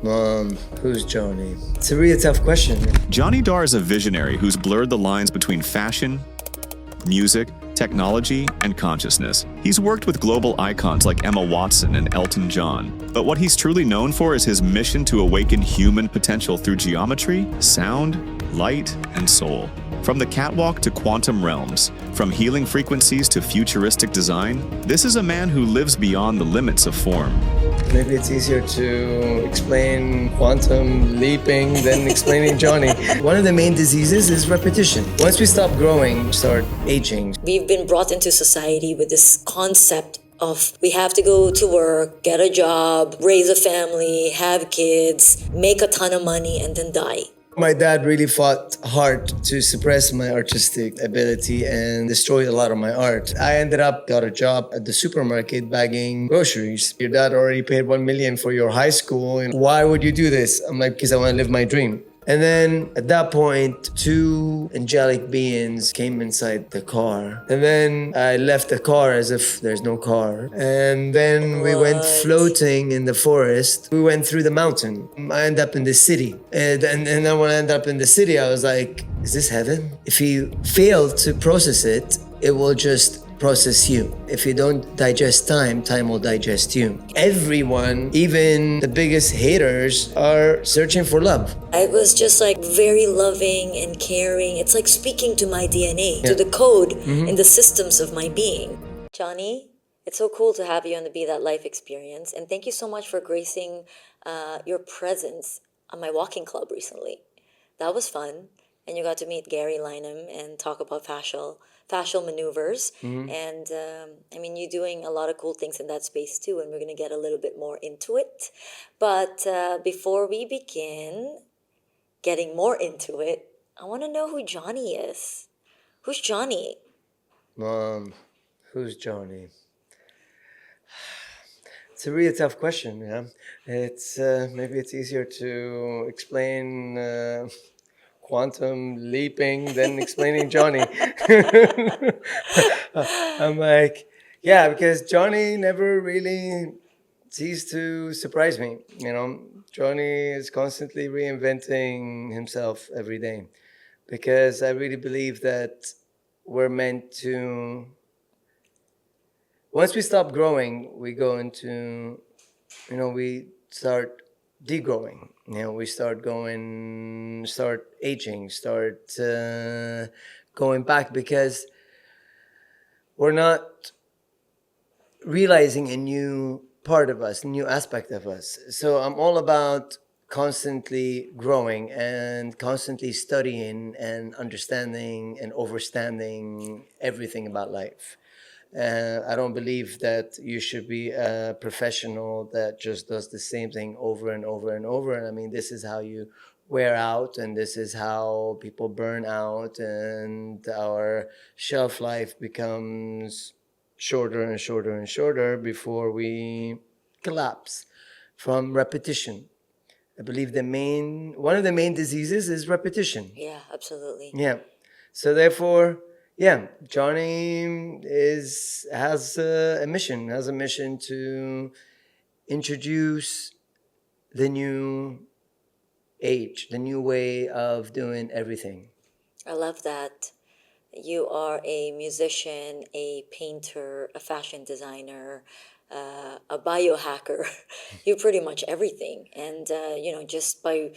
Who's Johnny? It's a really tough question. Johny Dar is a visionary who's blurred the lines between fashion, music, technology, and consciousness. He's worked with global icons like Emma Watson and Elton John. But what he's truly known for is his mission to awaken human potential through geometry, sound, light, and soul. From the catwalk to quantum realms, from healing frequencies to futuristic design, this is a man who lives beyond the limits of form. Maybe it's easier to explain quantum leaping than explaining Johnny. One of the main diseases is repetition. Once we stop growing, we start aging. We've been brought into society with this concept of we have to go to work, get a job, raise a family, have kids, make a ton of money, and then die. My dad really fought hard to suppress my artistic ability and destroyed a lot of my art. I ended up got a job at the supermarket bagging groceries. Your dad already paid $1 million for your high school. And why would you do this? I'm like, because I want to live my dream. And then at that point, two angelic beings came inside the car. And then I left the car as if there's no car. And then we went floating in the forest. We went through the mountain. I ended up in the city. And then when I ended up in the city, I was like, is this heaven? If you fail to process it, it will just process you. If you don't digest time, time will digest you. Everyone, even the biggest haters, are searching for love. I was just like very loving and caring. It's like speaking to my DNA, to the code in the systems of my being. Johnny, it's so cool to have you on the Be That Life experience. And thank you so much for gracing your presence on my walking club recently. That was fun. And you got to meet Gary Lynham and talk about fascial maneuvers. And I mean, you're doing a lot of cool things in that space too, and we're going to get a little bit more into it. But before we begin getting more into it, I want to know who Johnny is. Who's Johnny? Who's Johnny? It's a really tough question, yeah. It's maybe it's easier to explain quantum leaping than explaining Johnny. I'm like, yeah, because Johnny never really ceased to surprise me. You know, Johnny is constantly reinventing himself every day, because I really believe that we're meant to, once we stop growing, we go into, we start degrowing. We start aging, start going back, because we're not realizing a new part of us, a new aspect of us. So I'm all about constantly growing and constantly studying and understanding and overstanding everything about life. I don't believe that you should be a professional that just does the same thing over and over and over. And I mean, this is how you wear out, and this is how people burn out, and our shelf life becomes shorter and shorter and shorter before we collapse from repetition. I believe one of the main diseases is repetition. Yeah, absolutely. Yeah. So therefore, yeah, Johnny has a mission to introduce the new age, the new way of doing everything. I love that. You are a musician, a painter, a fashion designer, a biohacker. You're pretty much everything. And, just by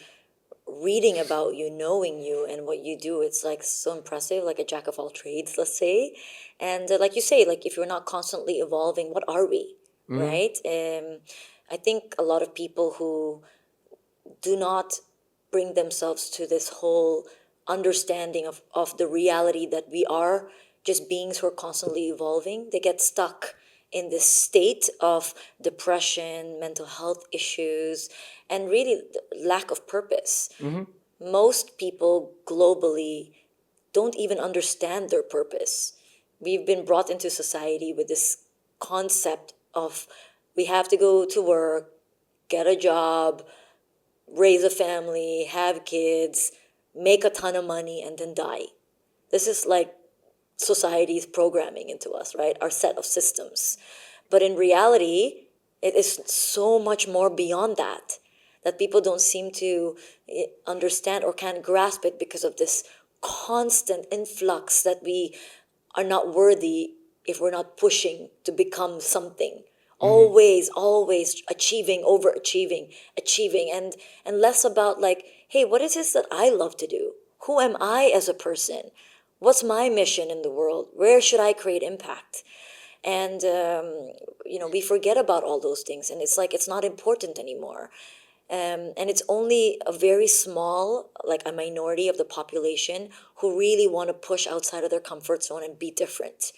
reading about you, knowing you and what you do, it's like so impressive, like a jack of all trades, let's say. And like you say, like if you're not constantly evolving, what are we, right? I think a lot of people who do not bring themselves to this whole understanding of the reality that we are just beings who are constantly evolving, they get stuck in this state of depression, mental health issues, and really lack of purpose. Most people globally don't even understand their purpose. We've been brought into society with this concept of we have to go to work, get a job, raise a family, have kids, make a ton of money, and then die. This is like society's programming into us, right? Our set of systems. But in reality, it is so much more beyond that. that people don't seem to understand or can't grasp it because of this constant influx that we are not worthy if we're not pushing to become something. Always achieving, overachieving, achieving, and less about like, hey, what is this that I love to do? Who am I as a person? What's my mission in the world? Where should I create impact? And we forget about all those things, and it's like it's not important anymore. And it's only a very small, like a minority of the population who really want to push outside of their comfort zone and be different.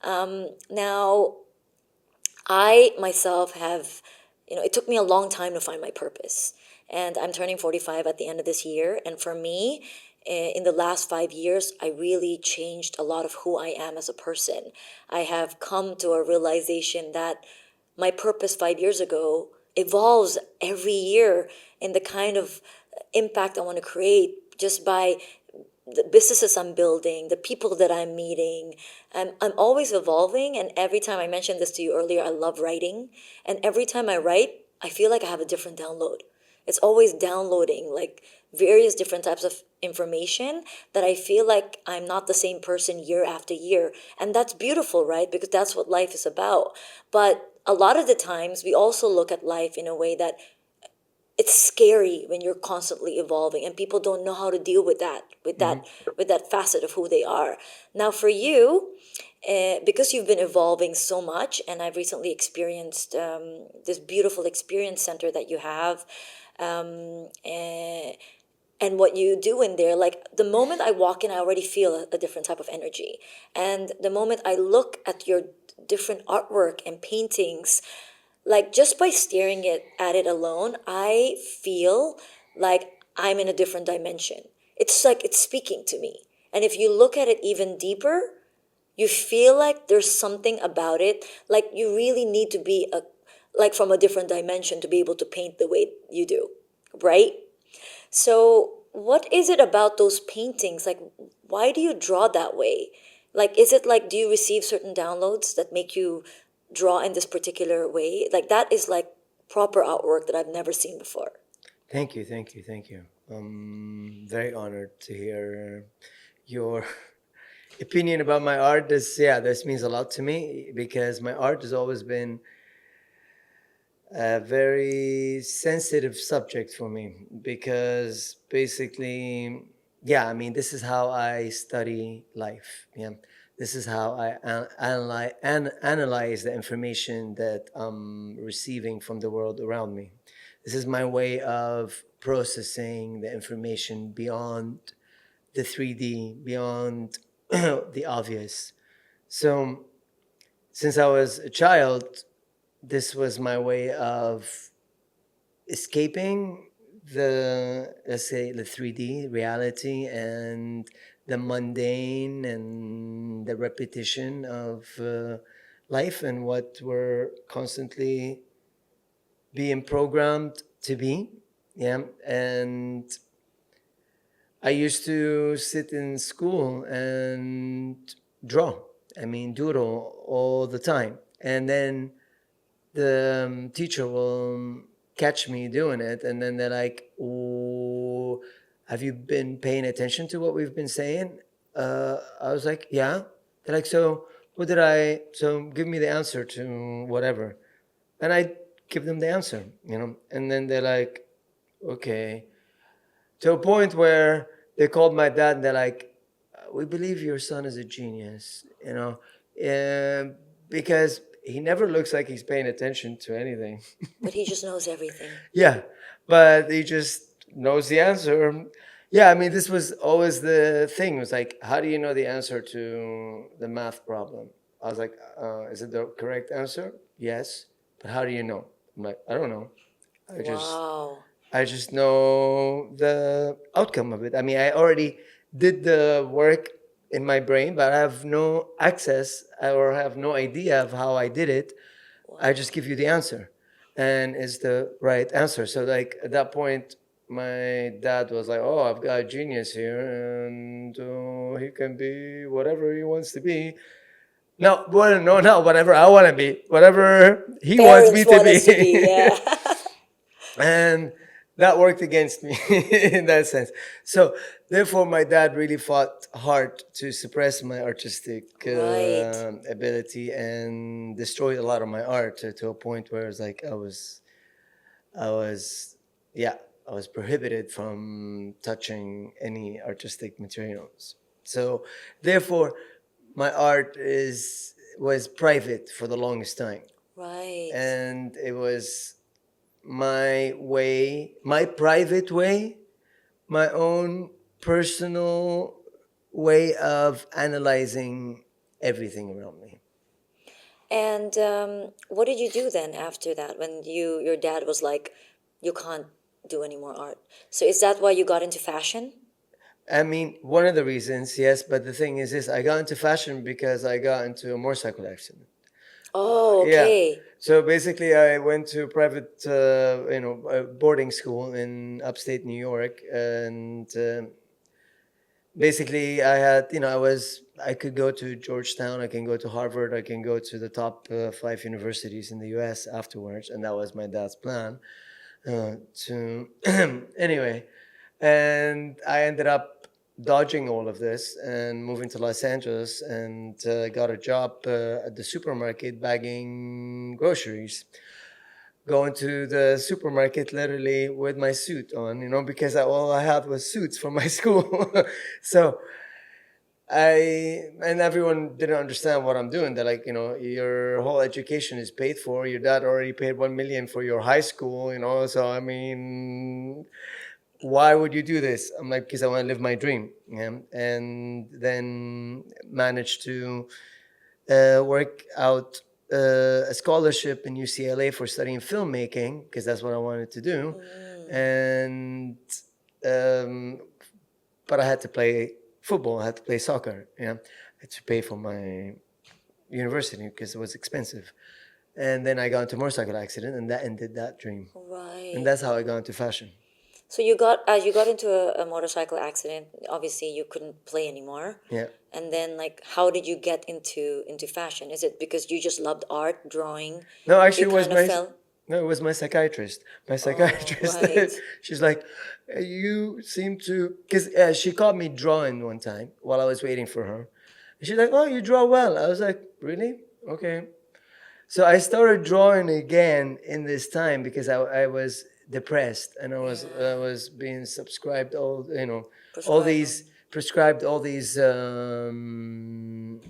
Now, I myself have, it took me a long time to find my purpose. And I'm turning 45 at the end of this year. And for me, in the last 5 years, I really changed a lot of who I am as a person. I have come to a realization that my purpose 5 years ago evolves every year in the kind of impact I want to create just by the businesses I'm building, the people that I'm meeting. I'm always evolving. And every time, I mentioned this to you earlier, I love writing. And every time I write, I feel like I have a different download. It's always downloading like various different types of information that I feel like I'm not the same person year after year. And that's beautiful, right? Because that's what life is about. But a lot of the times we also look at life in a way that it's scary when you're constantly evolving, and people don't know how to deal with that, with that facet of who they are. Now for you, because you've been evolving so much, and I've recently experienced this beautiful experience center that you have, and what you do in there, like the moment I walk in, I already feel a different type of energy. And the moment I look at your different artwork and paintings, like just by staring at it alone, I feel like I'm in a different dimension. It's like it's speaking to me. And if you look at it even deeper, you feel like there's something about it, like you really need to be like from a different dimension to be able to paint the way you do, right? So what is it about those paintings? Like, why do you draw that way? Like, is it like, do you receive certain downloads that make you draw in this particular way? Like, that is like proper artwork that I've never seen before. Thank you. Very honored to hear your opinion about my art. This means a lot to me because my art has always been a very sensitive subject for me because basically, this is how I study life. This is how I analyze the information that I'm receiving from the world around me. This is my way of processing the information beyond the 3D, beyond the obvious. So since I was a child, this was my way of escaping the 3D reality and the mundane and the repetition of life and what we're constantly being programmed to be. And I used to sit in school and draw. Doodle all the time. And then the teacher will catch me doing it, and then they're like, "Oh, have you been paying attention to what we've been saying?" I was like, "Yeah." They're like, "So give me the answer to whatever," and I give them the answer, and then they're like, "Okay," to a point where they called my dad and they're like, "We believe your son is a genius," because he never looks like he's paying attention to anything. But he just knows everything. Yeah, but he just knows the answer. This was always the thing. It was like, how do you know the answer to the math problem? I was like, is it the correct answer? Yes, but how do you know? I'm like, I don't know. Wow. I just know the outcome of it. I already did the work in my brain, but I have no access or have no idea of how I did it. Wow. I just give you the answer, and it's the right answer. So like at that point, my dad was like, "Oh, I've got a genius here, and he can be whatever he wants to be." No, not whatever I want to be. Whatever he wants me to Want be. us to be, yeah. And that worked against me in that sense. So therefore, my dad really fought hard to suppress my artistic Right. ability and destroyed a lot of my art to a point where it's like I was, yeah, I was prohibited from touching any artistic materials. So therefore, my art was private for the longest time, Right. and it was my way, my private way, my own personal way of analyzing everything around me. And what did you do then after that when your dad was like, you can't do any more art? So is that why you got into fashion? I mean, one of the reasons, yes, but the thing is this: I got into fashion because I got into a motorcycle accident. Oh, Yeah. okay. So basically, I went to a private, boarding school in upstate New York, and basically, I could go to Georgetown, I can go to Harvard, I can go to the top 5 universities in the U.S. afterwards, and that was my dad's plan. To anyway, and I ended up dodging all of this and moving to Los Angeles and got a job at the supermarket bagging groceries. Going to the supermarket literally with my suit on, because all I had was suits from my school. So and everyone didn't understand what I'm doing. They're like, your whole education is paid for. Your dad already paid 1 million for your high school, So I mean, why would you do this? I'm like, because I want to live my dream. Yeah. And then managed to work out a scholarship in UCLA for studying filmmaking because that's what I wanted to do. And but I had to play football. I had to play soccer. Yeah, I had to pay for my university because it was expensive. And then I got into a motorcycle accident, and that ended that dream. Right. And that's how I got into fashion. So you got into a motorcycle accident. Obviously, you couldn't play anymore. Yeah. And then, like, how did you get into fashion? Is it because you just loved art, drawing? No, actually, You kind of fell. no, it was my psychiatrist. My psychiatrist. right. She's like, you seem to, because she caught me drawing one time while I was waiting for her. And she's like, oh, you draw well. I was like, really? Okay. So I started drawing again in this time because I was depressed and I was being subscribed all these prescribed all these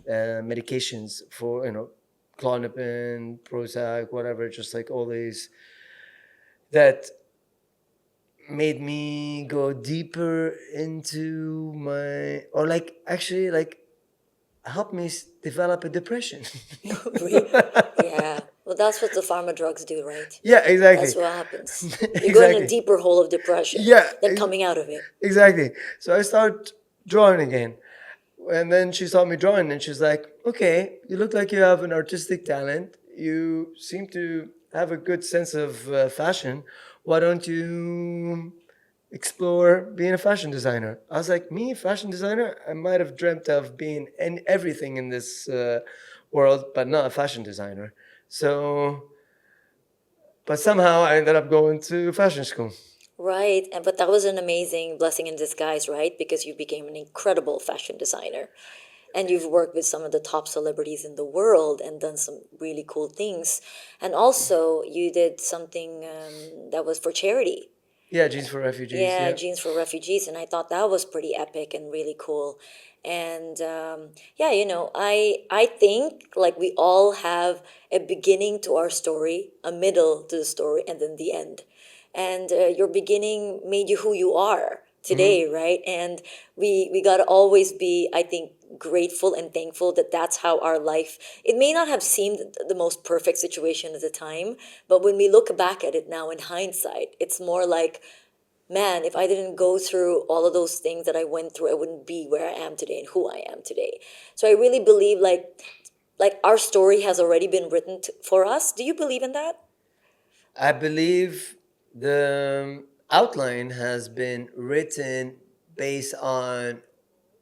medications for Klonopin, Prozac, whatever, just like all these that made me go deeper into my, or like actually like helped me develop a depression. Yeah. Well, that's what the pharma drugs do, right? Yeah, exactly. That's what happens. You go in a Exactly. deeper hole of depression Yeah, than coming out of it. Exactly. So I start drawing again. And then she saw me drawing and she's like, okay, you look like you have an artistic talent. You seem to have a good sense of fashion. Why don't you explore being a fashion designer? I was like, me, fashion designer? I might have dreamt of being everything in this world, but not a fashion designer. So, but somehow I ended up going to fashion school. Right. But that was an amazing blessing in disguise, right? Because you became an incredible fashion designer. And you've worked with some of the top celebrities in the world and done some really cool things. And also, you did something that was for charity. Yeah, Jeans for Refugees. Yeah, Jeans for Refugees. And I thought that was pretty epic and really cool. And yeah, I think like we all have a beginning to our story, a middle to the story, and then the end. And your beginning made you who you are today, right? And we got to always be, I think, grateful and thankful that that's how our life, it may not have seemed the most perfect situation at the time, but when we look back at it now in hindsight, it's more like, man, if I didn't go through all of those things that I went through, I wouldn't be where I am today and who I am today. So I really believe like our story has already been written for us. Do you believe in that? I believe the outline has been written based on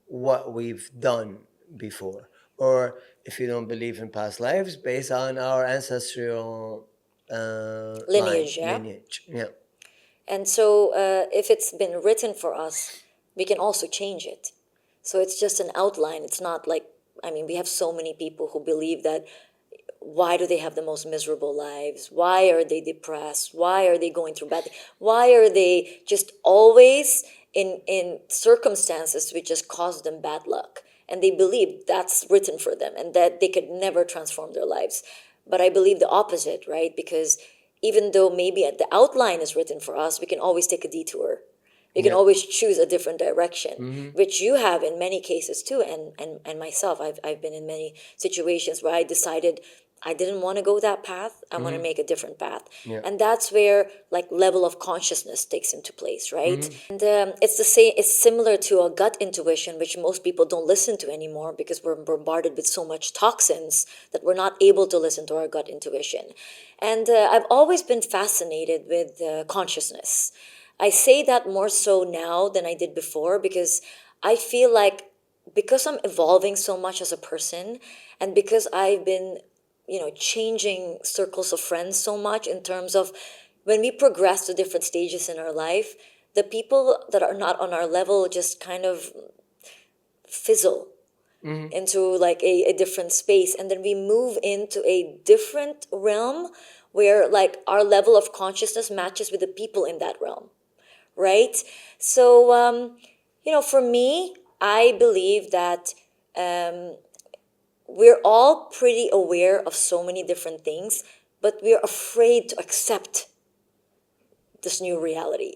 what we've done before. Or if you don't believe in past lives, based on our ancestral Lineage, yeah. lineage. Yeah. And so if it's been written for us, we can also change it. So it's just an outline. It's not like, I mean, we have so many people who believe that why do they have the most miserable lives? Why are they depressed? Why are they going through bad things? Why are they just always in circumstances which just cause them bad luck? And they believe that's written for them and that they could never transform their lives. But I believe the opposite, right? Because even though maybe the outline is written for us, we can always take a detour. We can Yeah. always choose a different direction, which you have in many cases too. And myself, I've been in many situations where I decided I didn't want to go that path. I want to make a different path. Yeah. And that's where like level of consciousness takes into place, right? And it's the same, it's similar to a gut intuition, which most people don't listen to anymore because we're bombarded with so much toxins that we're not able to listen to our gut intuition. And I've always been fascinated with consciousness. I say that more so now than I did before because I feel like because I'm evolving so much as a person and because I've been, changing circles of friends so much in terms of when we progress to different stages in our life, the people that are not on our level just kind of fizzle into like a different space, and then we move into a different realm where like our level of consciousness matches with the people in that realm, right? So for me, I believe that we're all pretty aware of so many different things, but we're afraid to accept this new reality.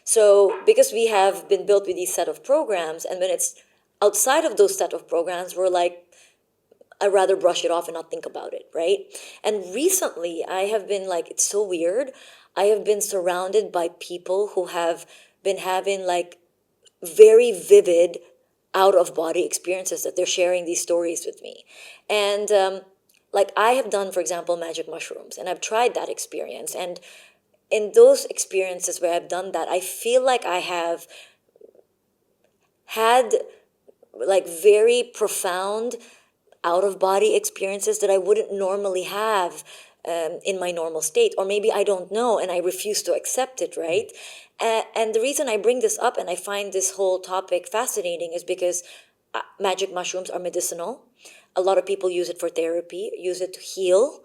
So because we have been built with these set of programs, and when it's outside of those set of programs, we're like, I'd rather brush it off and not think about it, right? And recently, I have been like, it's so weird. I have been surrounded by people who have been having like very vivid out of body experiences that they're sharing these stories with me. And like I have done, for example, magic mushrooms, and I've tried that experience. And in those experiences where I've done that, I feel like I have had like very profound out of body experiences that I wouldn't normally have in my normal state. Or maybe I don't know and I refuse to accept it, right? And the reason I bring this up and I find this whole topic fascinating is because magic mushrooms are medicinal. A lot of people use it for therapy, use it to heal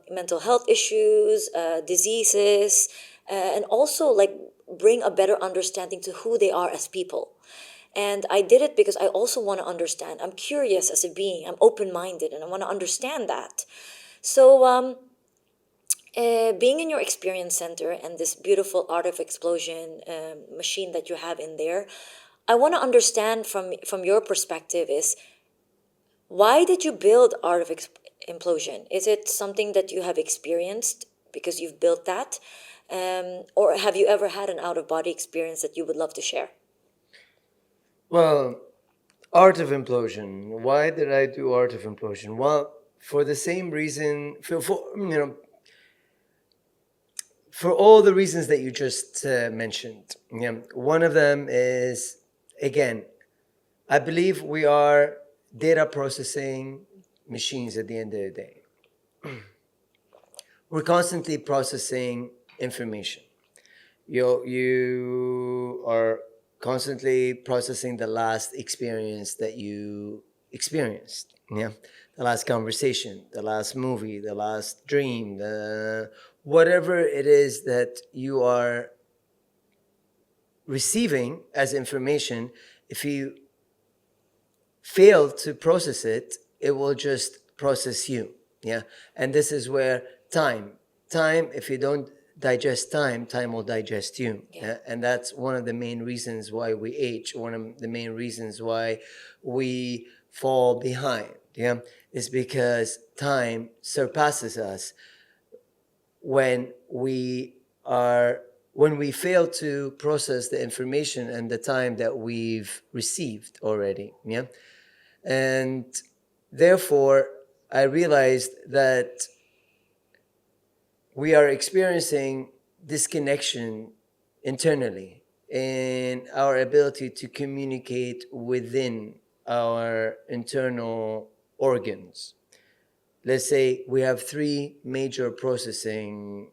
mental health issues, diseases, and also like bring a better understanding to who they are as people. And I did it because I also want to understand. I'm curious as a being. I'm open-minded, and I want to understand that. So, being in your experience center and this beautiful Art of Explosion machine that you have in there, I want to understand from your perspective is why did you build Art of Implosion? Is it something that you have experienced because you've built that, or have you ever had an out-of-body experience that you would love to share? Well, Art of Implosion. Why did I do Art of Implosion? Well, for the same reason, for all the reasons that you just mentioned. Yeah, one of them is, again, I believe we are data processing machines at the end of the day. We're constantly processing information. You are constantly processing the last experience that you experienced. Yeah, the last conversation, the last movie, the last dream, the whatever it is that you are receiving as information. If you fail to process it, it will just process you. Yeah, and this is where time, if you don't digest time, time will digest you. Yeah. And that's one of the main reasons why we age. One of the main reasons why we fall behind. Yeah, is because time surpasses us when we fail to process the information and the time that we've received already. Yeah, and therefore I realized that we are experiencing disconnection internally in our ability to communicate within our internal organs. Let's say we have 3 major processing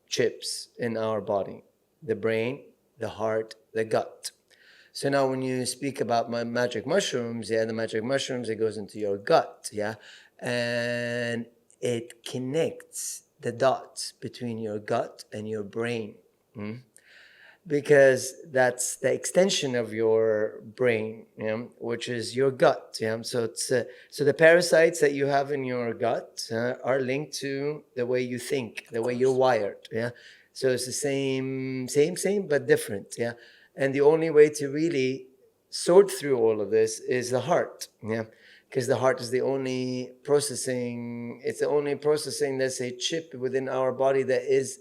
chips in our body. the brain, the heart, the gut. So now when you speak about my magic mushrooms, the magic mushrooms, it goes into your gut, and it connects the dots between your gut and your brain. Because that's the extension of your brain, which is your gut. So it's so the parasites that you have in your gut are linked to the way you think, the way you're wired. So it's the same, but different. And the only way to really sort through all of this is the heart. Because the heart is the only processing. It's the only processing, let's say, chip within our body that is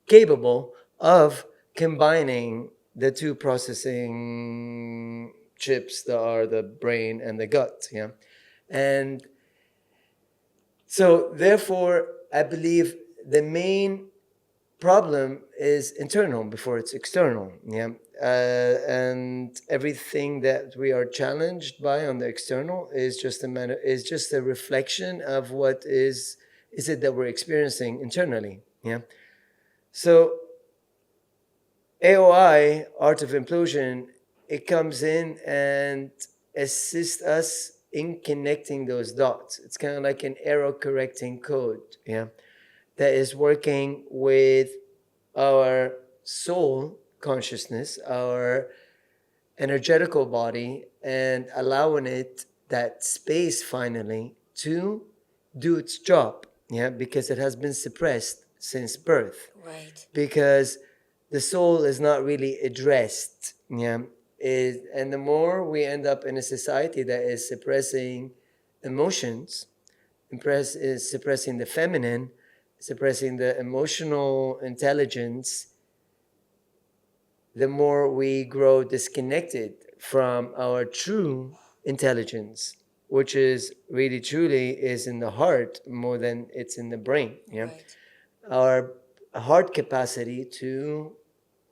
capable of combining the two processing chips that are the brain and the gut. And so therefore, I believe the main problem is internal before it's external. And everything that we are challenged by on the external is just a reflection of what is it that we're experiencing internally. So AOI, Art of Implosion, it comes in and assists us in connecting those dots. It's kind of like an error correcting code, that is working with our soul consciousness, our energetical body, and allowing it that space finally to do its job, because it has been suppressed since birth. Right. Because the soul is not really addressed. And the more we end up in a society that is suppressing emotions, is suppressing the feminine, suppressing the emotional intelligence, the more we grow disconnected from our true intelligence, which is really truly is in the heart more than it's in the brain. Right. Our heart capacity to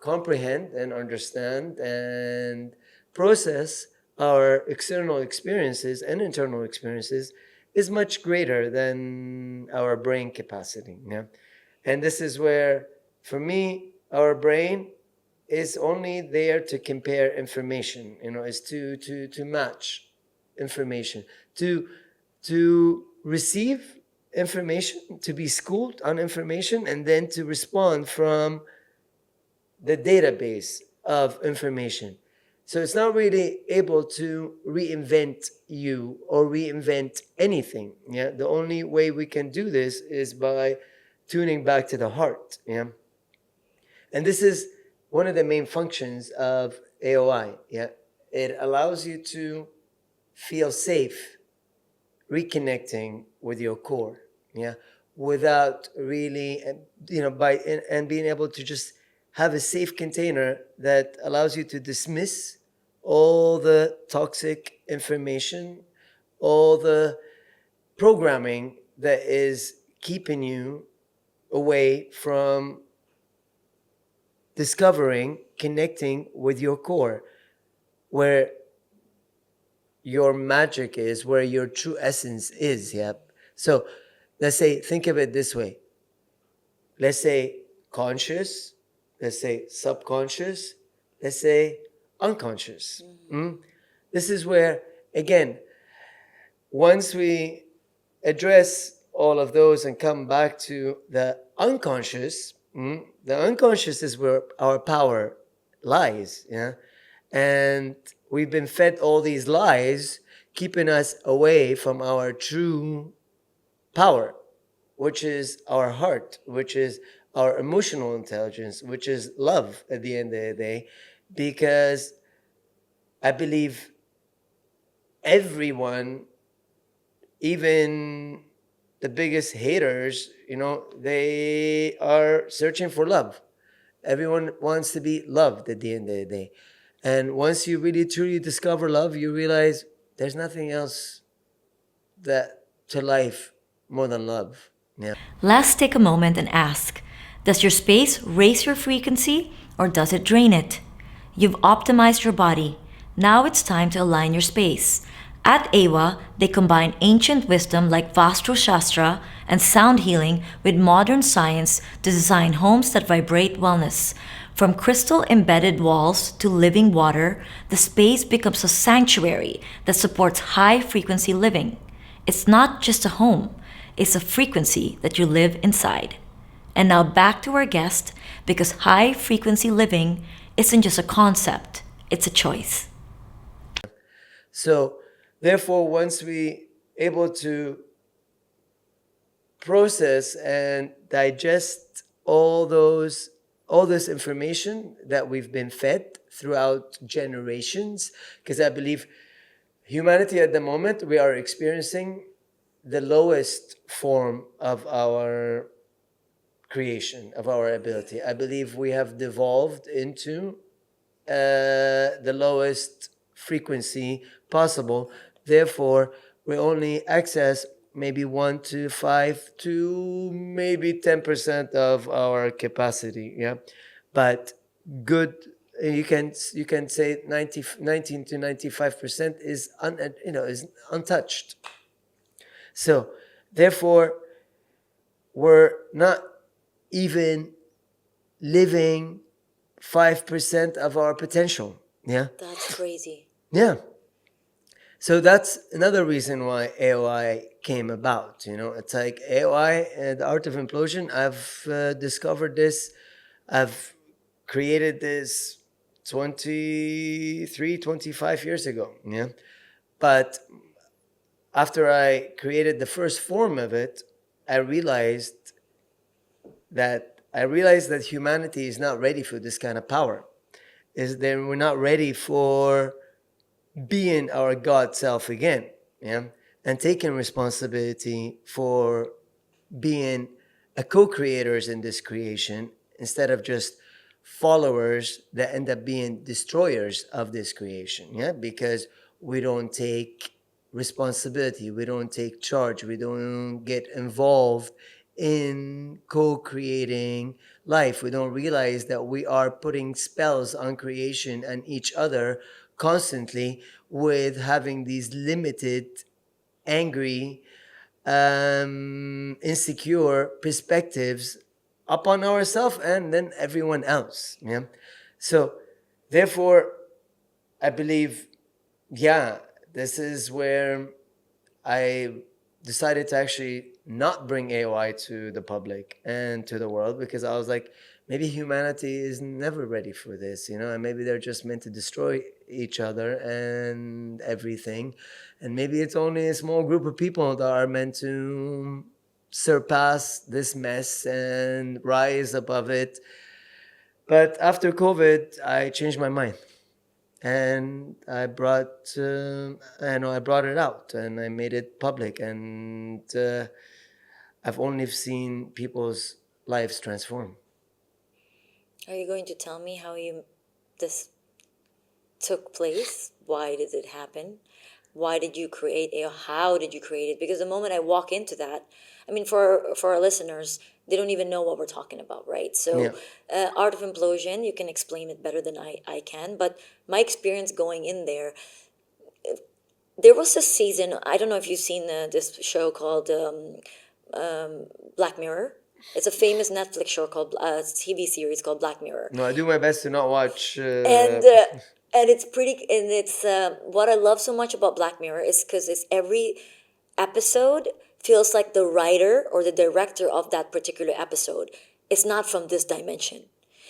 comprehend and understand and process our external experiences and internal experiences is much greater than our brain capacity. And this is where, for me, our brain is only there to compare information, is to match information, to receive information, to be schooled on information, and then to respond from the database of information. So it's not really able to reinvent you or reinvent anything. The only way we can do this is by tuning back to the heart. And this is one of the main functions of AOI. It allows you to feel safe reconnecting with your core. Without really, and being able to just have a safe container that allows you to dismiss all the toxic information, all the programming that is keeping you away from discovering, connecting with your core, where your magic is, where your true essence is. So let's say, think of it this way. Let's say conscious, let's say subconscious, let's say unconscious. This is where, again, once we address all of those and come back to the unconscious, the unconscious is where our power lies. And we've been fed all these lies, keeping us away from our true power, which is our heart, which is our emotional intelligence, which is love at the end of the day. Because I believe everyone, even the biggest haters, they are searching for love. Everyone wants to be loved at the end of the day. And once you really truly discover love, you realize there's nothing else to life more than love. Let's take a moment and ask, does your space raise your frequency or does it drain it? You've optimized your body. Now it's time to align your space. At AWA, they combine ancient wisdom like Vastu Shastra and sound healing with modern science to design homes that vibrate wellness. From crystal embedded walls to living water, the space becomes a sanctuary that supports high frequency living. It's not just a home, it's a frequency that you live inside. And now back to our guest, because high frequency living isn't just a concept, it's a choice. So therefore, once we able to process and digest all this information that we've been fed throughout generations, because I believe humanity at the moment, we are experiencing the lowest form of our creation, of our ability. I believe we have devolved into the lowest frequency possible. Therefore, we only access maybe 1 to 5 to maybe 10% of our capacity. Yeah, but good. You can say 19 to 95% is is untouched. So therefore, we're not even living 5% of our potential. Yeah. That's crazy. Yeah. So that's another reason why AOI came about. It's like AOI, the art of implosion. I've discovered this. I've created this 23, 25 years ago. Yeah. But after I created the first form of it, I realized that humanity is not ready for this kind of power. Is that we're not ready for being our God self again, yeah, and taking responsibility for being a co-creators in this creation instead of just followers that end up being destroyers of this creation, yeah, because we don't take responsibility, we don't take charge, we don't get involved in co-creating life. We don't realize that we are putting spells on creation and each other constantly with having these limited, angry, insecure perspectives upon ourselves and then everyone else. Yeah. So therefore, I believe, yeah, this is where I decided to actually not bring AOI to the public and to the world, because I was like, maybe humanity is never ready for this, and maybe they're just meant to destroy each other and everything. And maybe it's only a small group of people that are meant to surpass this mess and rise above it. But after COVID, I changed my mind. And I brought it out and I made it public, and I've only seen people's lives transform. Are you going to tell me how this took place? Why did it happen? Why did you create it? How did you create it? Because the moment I walk into that, I mean, for our listeners, they don't even know what we're talking about, right? So, Art of Implosion, you can explain it better than I can. But my experience going in there, there was a season, I don't know if you've seen this show called Black Mirror. It's a famous Netflix show called TV series called Black Mirror. No, I do my best to not watch. And it's pretty. And it's what I love so much about Black Mirror is because it's every episode feels like the writer or the director of that particular episode is not from this dimension.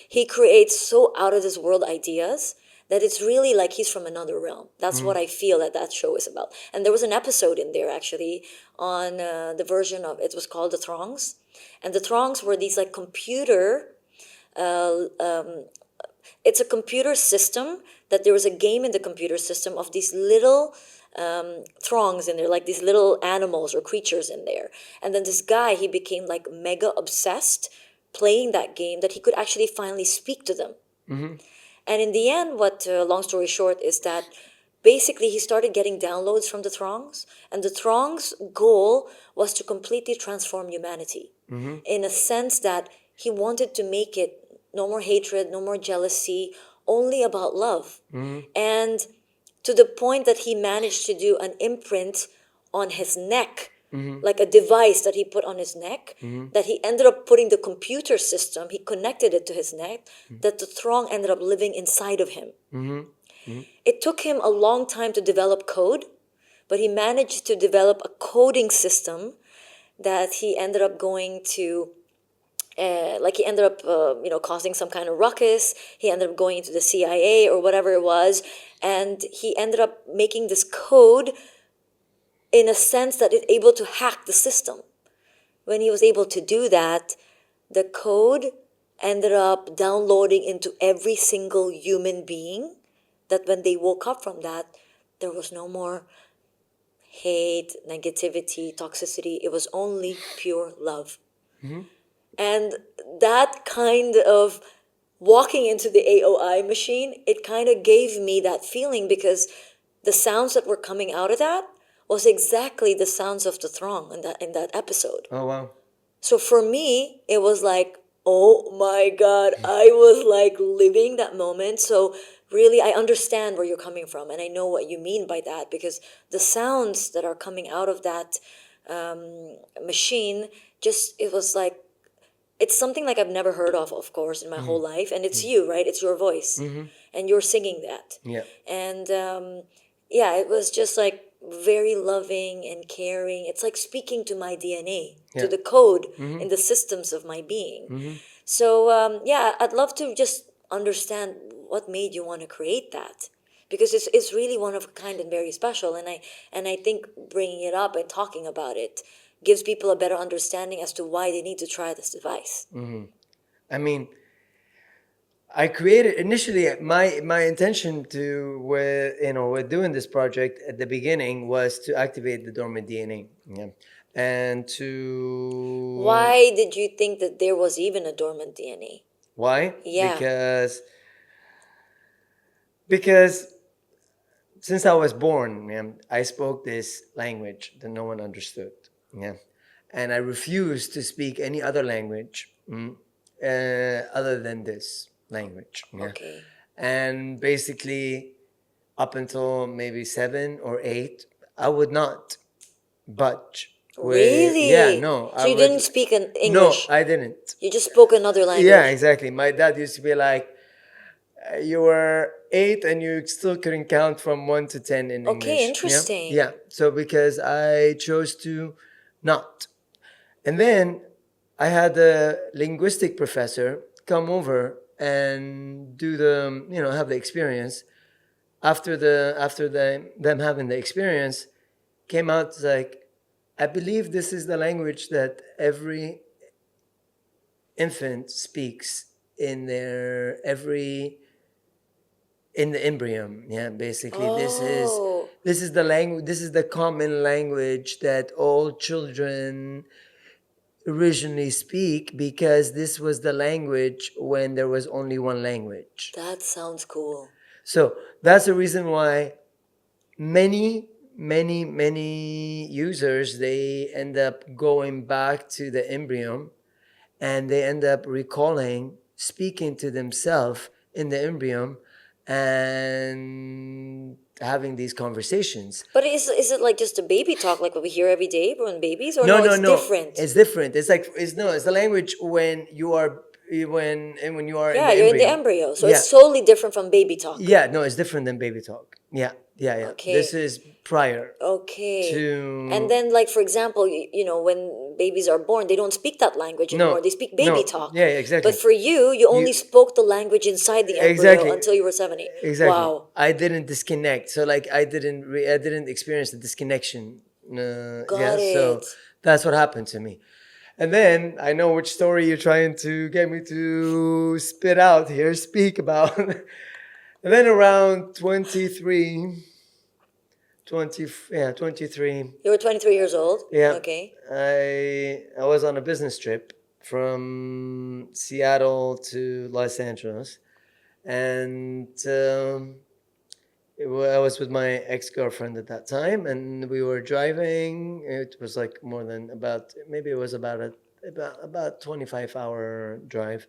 He creates so out of this world ideas that it's really like he's from another realm. That's what I feel that show is about. And there was an episode in there actually on the version of it was called The Throngs. And the Throngs were these like computer, it's a computer system that there was a game in the computer system of these little throngs in there, like these little animals or creatures in there. And then this guy, he became like mega obsessed playing that game that he could actually finally speak to them. Mm-hmm. And in the end, what, long story short, is that basically he started getting downloads from the throngs, and the throngs' goal was to completely transform humanity in a sense that he wanted to make it no more hatred, no more jealousy, only about love. And to the point that he managed to do an imprint on his neck like a device that he put on his neck, that he ended up putting the computer system, he connected it to his neck, that the throng ended up living inside of him. It took him a long time to develop code, but he managed to develop a coding system that he ended up going to he ended up causing some kind of ruckus. He ended up going into the CIA or whatever it was, and he ended up making this code in a sense that it's able to hack the system. When he was able to do that, the code ended up downloading into every single human being, that when they woke up from that, there was no more hate, negativity, toxicity. It was only pure love. And that kind of walking into the AOI machine, it kind of gave me that feeling, because the sounds that were coming out of that was exactly the sounds of the throng in that episode. Oh, wow. So for me, it was like, oh my God, I was like living that moment. So really, I understand where you're coming from, and I know what you mean by that, because the sounds that are coming out of that machine, it was like, it's something like I've never heard of course, in my whole life. And it's you, right? It's your voice. And you're singing that. Yeah. And it was just like very loving and caring. It's like speaking to my DNA, to the code in the systems of my being. So, I'd love to just understand what made you want to create that. Because it's really one of a kind and very special. And I think bringing it up and talking about it gives people a better understanding as to why they need to try this device. I mean, I created initially my intention with doing this project at the beginning was to activate the dormant DNA, and to. Why did you think that there was even a dormant DNA? Why? Yeah. Because since I was born, I spoke this language that no one understood. And I refused to speak any other language other than this language. Okay. And basically, up until maybe 7 or 8, I would not budge. Really? Yeah, no. So you didn't speak in English? No, I didn't. You just spoke another language? Yeah, exactly. My dad used to be like, you were 8 and you still couldn't count from 1 to 10 in English. Okay, interesting. Yeah. So because I chose to not. And then I had a linguistic professor come over and do have the experience. After them having the experience, came out like, I believe this is the language that every infant speaks in the embryo. Yeah, basically this is the language. This is the common language that all children originally speak, because this was the language when there was only one language. That sounds cool. So that's the reason why many users, they end up going back to the embryo, and they end up recalling speaking to themselves in the embryo and having these conversations. But is it like just a baby talk, like what we hear every day when babies, or No, it's different? It's different. It's the language when you are in the embryo. You're in the embryo, so it's totally different from baby talk. Yeah, no, it's different than baby talk. Yeah. Okay. This is prior. Okay. To. And then, like, for example, when babies are born, they don't speak that language anymore. They speak baby talk. Yeah, exactly. But for you only spoke the language inside the embryo until you were 70. Exactly. Wow. I didn't disconnect. So I didn't experience the disconnection. Got it. So that's what happened to me. And then I know which story you're trying to get me to speak about. And then around 23. You were 23 years old? Yeah. Okay. I was on a business trip from Seattle to Los Angeles. And I was with my ex-girlfriend at that time, and we were driving. It was like more than about 25-hour drive.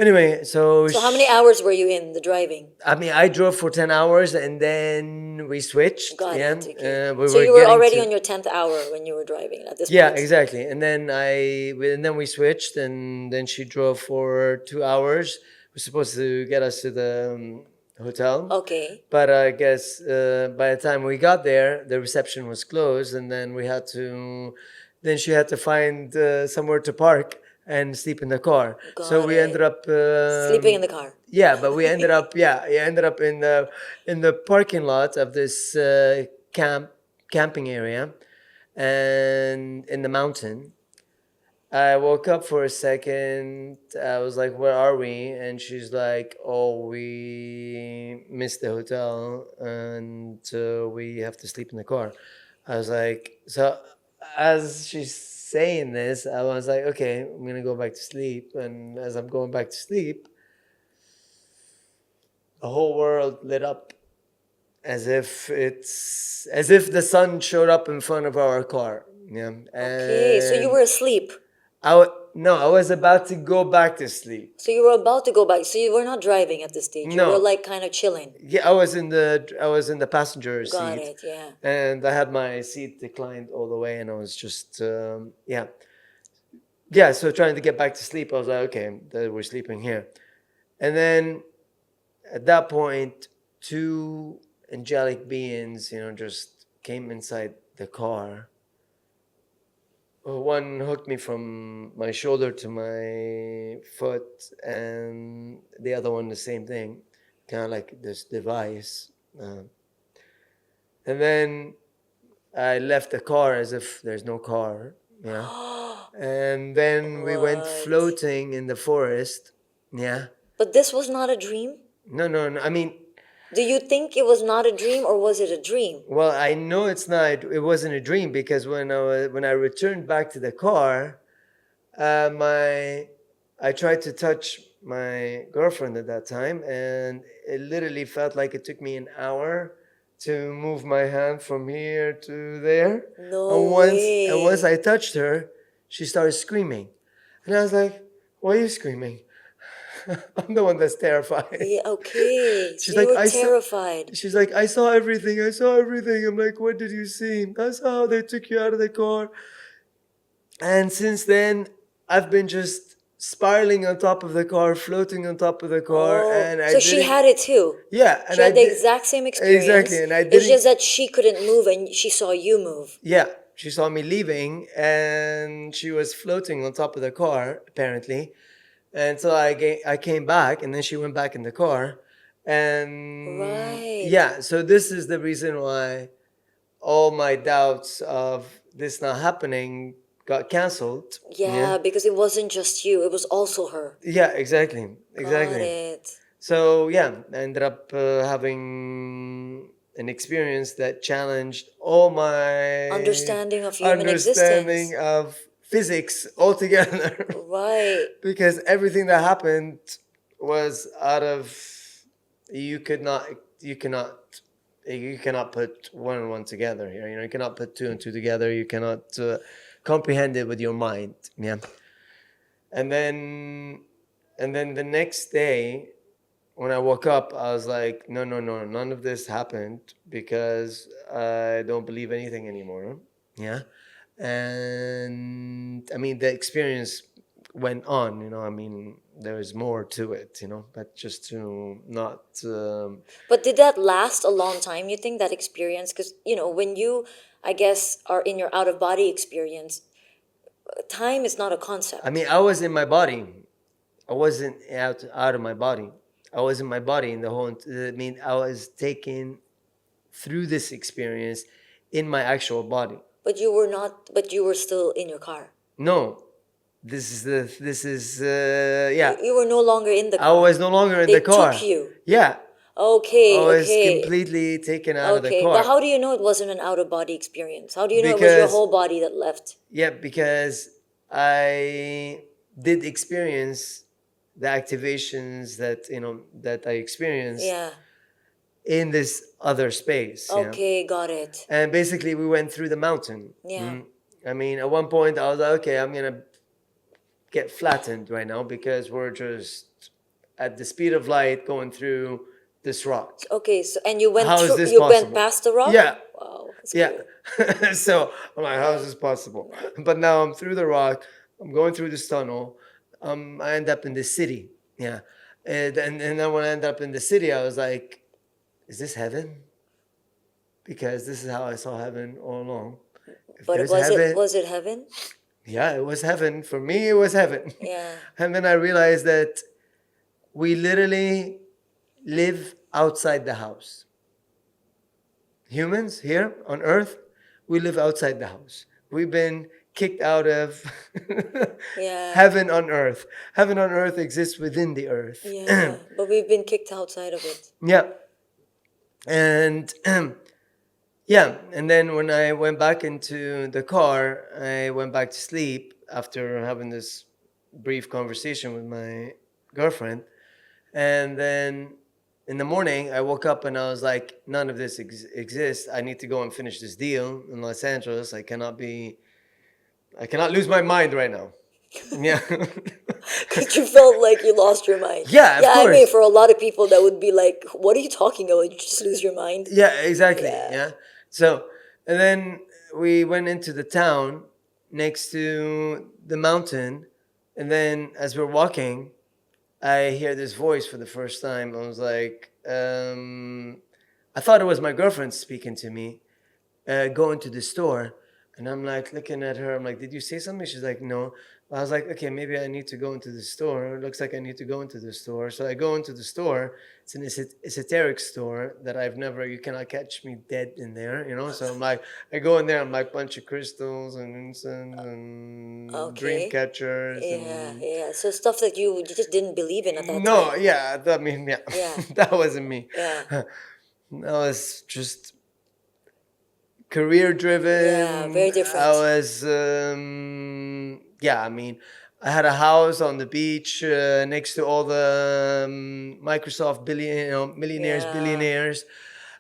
Anyway, so So how many hours were you in the driving? I mean, I drove for 10 hours and then we switched. Got Yeah. it. Okay. We So were you were getting already to, on your 10th hour when you were driving at this yeah, point. exactly. And then we switched, and then she drove for 2 hours. We're supposed to get us to the hotel. Okay. But I guess by the time we got there, the reception was closed, and then then she had to find somewhere to park and sleep in the car. So Got we it. ended up Sleeping in the car. Yeah, but we ended up in the parking lot of this camping area, and in the mountain. I woke up for a second. I was like, "Where are we?" And she's like, "Oh, we missed the hotel, and we have to sleep in the car." I was like, so as she's saying this, I was like, "Okay, I'm gonna go back to sleep." And as I'm going back to sleep, the whole world lit up, as if the sun showed up in front of our car. Yeah. Okay. So you were asleep. No, I was about to go back to sleep. So you were about to go back. So you were not driving at this stage. You No. were like kind of chilling. Yeah, I was in the passenger seat. Got it. Yeah. And I had my seat declined all the way, and I was just yeah. So trying to get back to sleep, I was like, okay, we're sleeping here. And then at that point, two angelic beings, just came inside the car. One hooked me from my shoulder to my foot, and the other one the same thing, kind of like this device. And then I left the car as if there's no car. Yeah. And then we went What? floating in the forest. Yeah. But this was not a dream? No. I mean, Do you think it was not a dream or was it a dream? well, I know it's not. It wasn't a dream, because when I returned back to the car, I tried to touch my girlfriend at that time, and it literally felt like it took me an hour to move my hand from here to there. No and way. once I touched her, she started screaming, and I was like, "Why are you screaming?" I'm the one that's terrified. Yeah, okay. She's So you like, were terrified. She's like, "I saw everything. I saw everything." I'm like, "What did you see?" "I saw how they took you out of the car." And since then, I've been just spiraling on top of the car, floating on top of the car, Oh, and I so she didn't- had it too. yeah, and She had I the did- exact same experience. Exactly, and I It's didn't. just that she couldn't move and she saw you move. Yeah, she saw me leaving, and she was floating on top of the car apparently. And so I came back, and then she went back in the car, and Right. yeah. So this is the reason why all my doubts of this not happening got canceled. Yeah, because it wasn't just you, it was also her. Yeah, exactly. Got it. So yeah, I ended up having an experience that challenged all my Understanding of human understanding existence. of physics altogether. Right. Because everything that happened was out of you cannot put one and one together here. You cannot put two and two together. You cannot comprehend it with your mind. Yeah. And then the next day, when I woke up, I was like, no, none of this happened, because I don't believe anything anymore. Yeah. And I mean, the experience went on, I mean, there is more to it, but just to not. But did that last a long time, you think, that experience? Because, when you, I guess, are in your out of body experience, time is not a concept. I mean, I was in my body. I wasn't out of my body. I was in my body in the whole. I mean, I was taken through this experience in my actual body. But you were not, but you were still in your car. No, this is yeah. You were no longer in the car. I was no longer in They the car. took you. Yeah. Okay, I was okay. completely taken out of the Okay, car. but how do you know it wasn't an out of body experience? How do you know it was your Because- whole body that left? Yeah, because I did experience the activations that I experienced Yeah. in this other space. Okay, got it. And basically, we went through the mountain. Yeah. I mean, at one point, I was like, okay, I'm gonna get flattened right now, because we're just at the speed of light going through this rock. Okay, so and you went How is through, this you went possible? past the rock? Yeah. Wow, that's Yeah. cool. So I'm like, how is this possible? But now I'm through the rock. I'm going through this tunnel. I end up in the city. Yeah. And then when I end up in the city, I was like, is this heaven? Because this is how I saw heaven all along. If But there's heaven, was it heaven? yeah, it was heaven. For me, it was heaven. Yeah. And then I realized that we literally live outside the house. Humans here on earth, we live outside the house. We've been kicked out of Yeah. heaven on earth. Heaven on earth exists within the earth. Yeah, but we've been kicked outside of it. Yeah. And yeah, and then when I went back into the car, I went back to sleep after having this brief conversation with my girlfriend. And then in the morning, I woke up and I was like, none of this exists. I need to go and finish this deal in Los Angeles. I cannot lose my mind right now. Yeah. You felt like you lost your mind. Yeah, of I mean, course. for a lot of people, that would be like, what are you talking about? You just lose your mind. Yeah, exactly. Yeah. Yeah. So, and then we went into the town next to the mountain. And then as we're walking, I hear this voice for the first time. I was like, I thought it was my girlfriend speaking to me, going to the store. And I'm like looking at her. I'm like, did you say something? She's like, no. I was like, okay, maybe I need to go into the store. It looks like I need to go into the store. So I go into the store. It's an esoteric store that you cannot catch me dead in there, you know? So I'm like, I go in there. I'm like, bunch of crystals and incense and dream catchers. Yeah, yeah. So stuff that you just didn't believe in at that No, time. yeah, I mean, yeah. Yeah. That wasn't me. Yeah. That was just career driven. Yeah, very different. I was, I mean, I had a house on the beach next to all the Microsoft millionaires, Yeah. billionaires.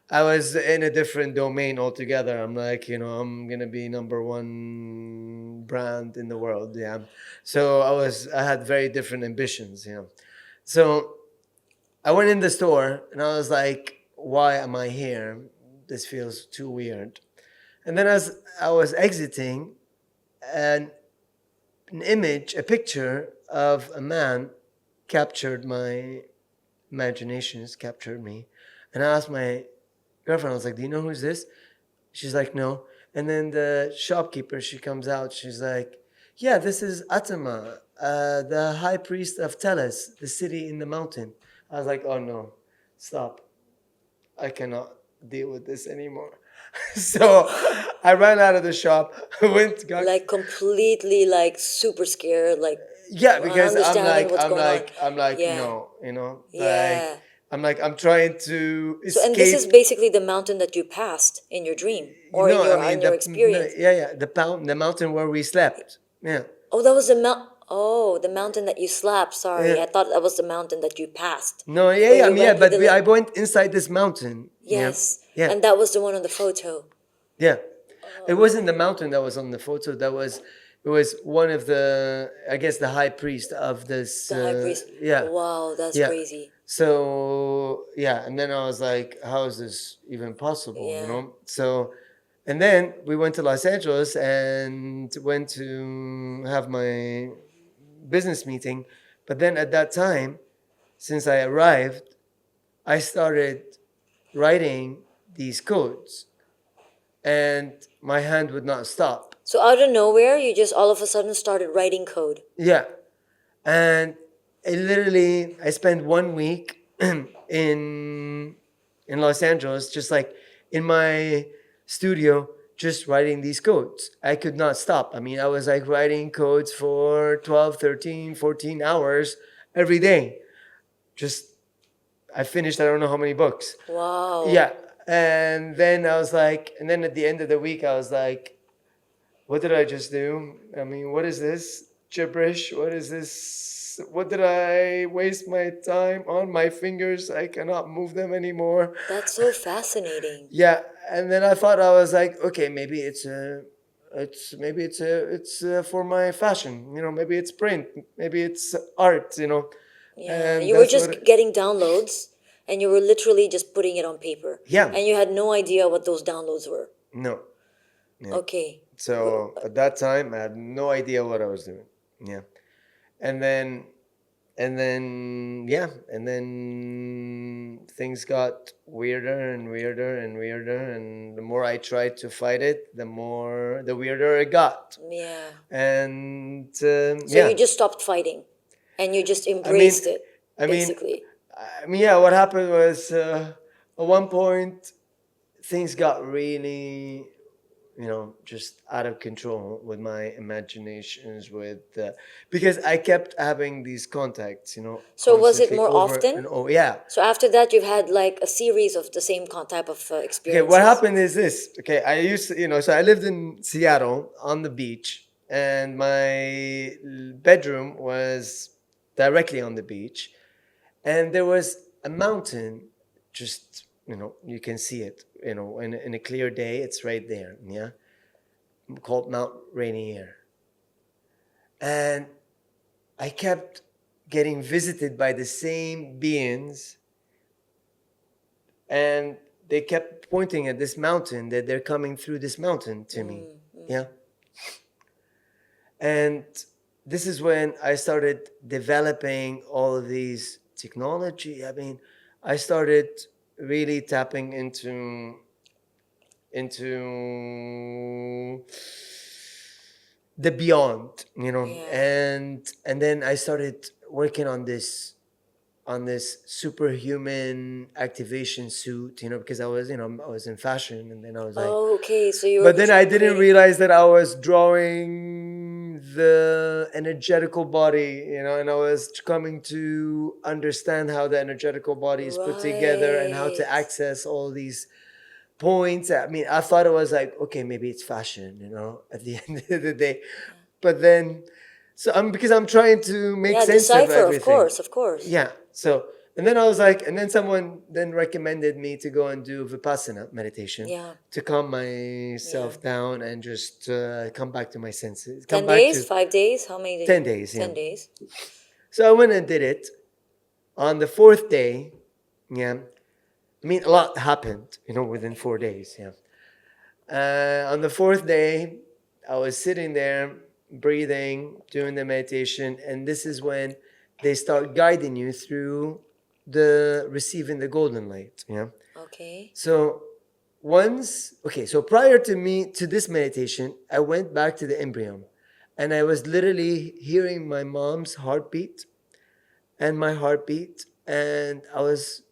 I was in a different domain altogether. I'm like, I'm gonna be number one brand in the world. Yeah. So I had very different ambitions. So I went in the store and I was like, why am I here? This feels too weird. And then as I was exiting, an a picture of a man captured my imaginations, captured me. And I asked my girlfriend, I was like, do you know who's this? She's like, no. And then the shopkeeper, she comes out, she's like, yeah, this is Atama, the high priest of Tellus, the city in the mountain. I was like, oh no, stop. I cannot deal with this anymore. So I ran out of the shop, got Like completely, like super scared, like because understanding what's going on. I'm like, Yeah. no, Yeah. I'm trying to escape. So, and this is basically the mountain that you passed in your dream or in your experience. The mountain where we slept. Yeah. Oh, that was the mountain that you slapped. Sorry, Yeah. I thought that was the mountain that you passed. No, Where yeah, you went with the I went inside this mountain. Yes. Yeah. And that was the one on the photo. Yeah. It wasn't the mountain that was on the photo. It was one of I guess the high priest of this. The high priest. Yeah. Wow, that's Yeah. crazy. So, yeah. And then I was like, how is this even possible? Yeah. So, and then we went to Los Angeles and went to have my business meeting. But then at that time, since I arrived, I started writing these codes and my hand would not stop. So out of nowhere, you just all of a sudden started writing code. Yeah. And I spent 1 week in Los Angeles, just like in my studio, just writing these codes. I could not stop. I mean, I was like writing codes for 12, 13, 14 hours every day. I finished, I don't know how many books. Wow. Yeah. And then at the end of the week, I was like, what did I just do? I mean, what is this gibberish? What is this? What did I waste my time on? My fingers, I cannot move them anymore. That's so fascinating. Yeah. And then I thought, I was like, okay, maybe it's for my fashion, maybe it's print, maybe it's art, Yeah, And you were that's what just getting downloads and you were literally just putting it on paper. yeah. And you had no idea what those downloads were. No. Yeah. Okay. So at that time, I had no idea what I was doing. Yeah. And then, and then things got weirder and weirder and weirder. And the more I tried to fight it, the weirder it got. Yeah. And So yeah. you just stopped fighting and you just I mean, embraced it, I mean, basically. yeah. What happened was at one point things got really, just out of control with my imaginations. Because I kept having these contacts, So was it constantly more over often? and over. Yeah. So after that, you've had like a series of the same type of Okay. What experiences. happened is this. Okay. I used to, so I lived in Seattle on the beach, and my bedroom was directly on the beach. And there was a mountain, just, you can see it, in a clear day, it's right there, yeah, called Mount Rainier. And I kept getting visited by the same beings, and they kept pointing at this mountain, that they're coming through this mountain to me, yeah. And this is when I started developing all of these technology. I mean, I started really tapping into the beyond, Yeah. and then I started working on this superhuman activation suit, because I was in fashion, and then I was like, Oh, okay. So you were but then I didn't creating. realize that I was drawing the energetical body, and I was coming to understand how the energetical body is put together and how to Right. access all these points. I mean, I thought it was like, okay, maybe it's fashion, at the end of the day. But then, because I'm trying to make Yeah, sense of decipher, of everything. course, of course. Yeah. So, and then I was like, and then someone then recommended me to go and do Vipassana meditation Yeah. to calm myself down and just come back to my senses. Come 10 back days, to 5 days? How many days? 10 days, yeah. 10 days. So I went and did it. On the fourth day, yeah, I mean, a lot happened, within 4 days, yeah. On the fourth day, I was sitting there, breathing, doing the meditation, and this is when they start guiding you through the receiving the golden light, yeah. Okay. So so prior to this meditation, I went back to the embryo, and I was literally hearing my mom's heartbeat and my heartbeat, and I was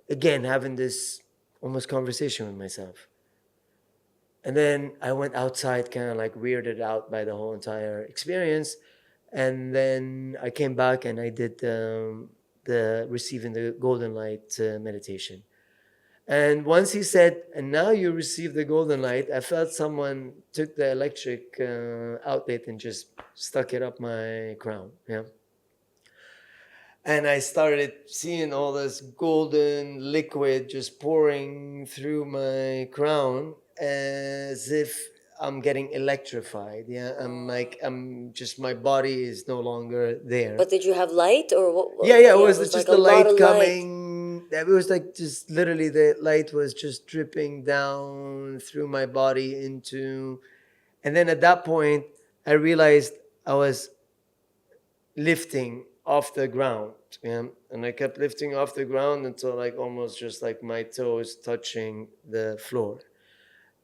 again having this almost conversation with myself. And then I went outside, kind of like weirded out by the whole entire experience. And then I came back and I did the receiving the golden light meditation. And once he said, and now you receive the golden light, I felt someone took the electric outlet and just stuck it up my crown. Yeah. And I started seeing all this golden liquid just pouring through my crown as if I'm getting electrified. Yeah. My body is no longer there. But did you have light or what? Yeah, it was like just a the lot light of coming. It was like just literally the light was just dripping down through my body and then at that point, I realized I was lifting off the ground. Yeah. And I kept lifting off the ground until like almost just like my toes touching the floor.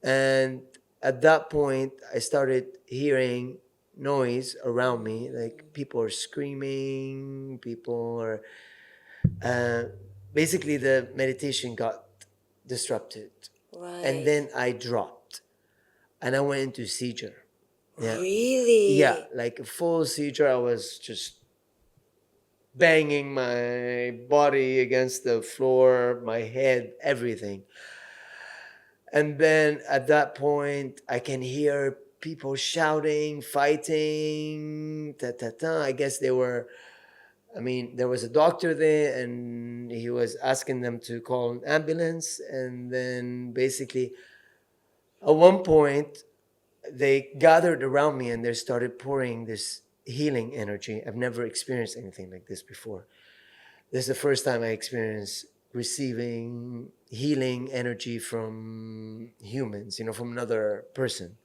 And at that point, I started hearing noise around me, like people are screaming, people are. Basically, the meditation got disrupted, Right. and then I dropped, and I went into seizure. Yeah. Really? Yeah, like a full seizure. I was just banging my body against the floor, my head, everything. And then at that point, I can hear people shouting, fighting, ta ta ta. I guess there was a doctor there, and he was asking them to call an ambulance. And then basically, at one point, they gathered around me and they started pouring this healing energy. I've never experienced anything like this before. This is the first time I experienced receiving healing energy from humans, from another person.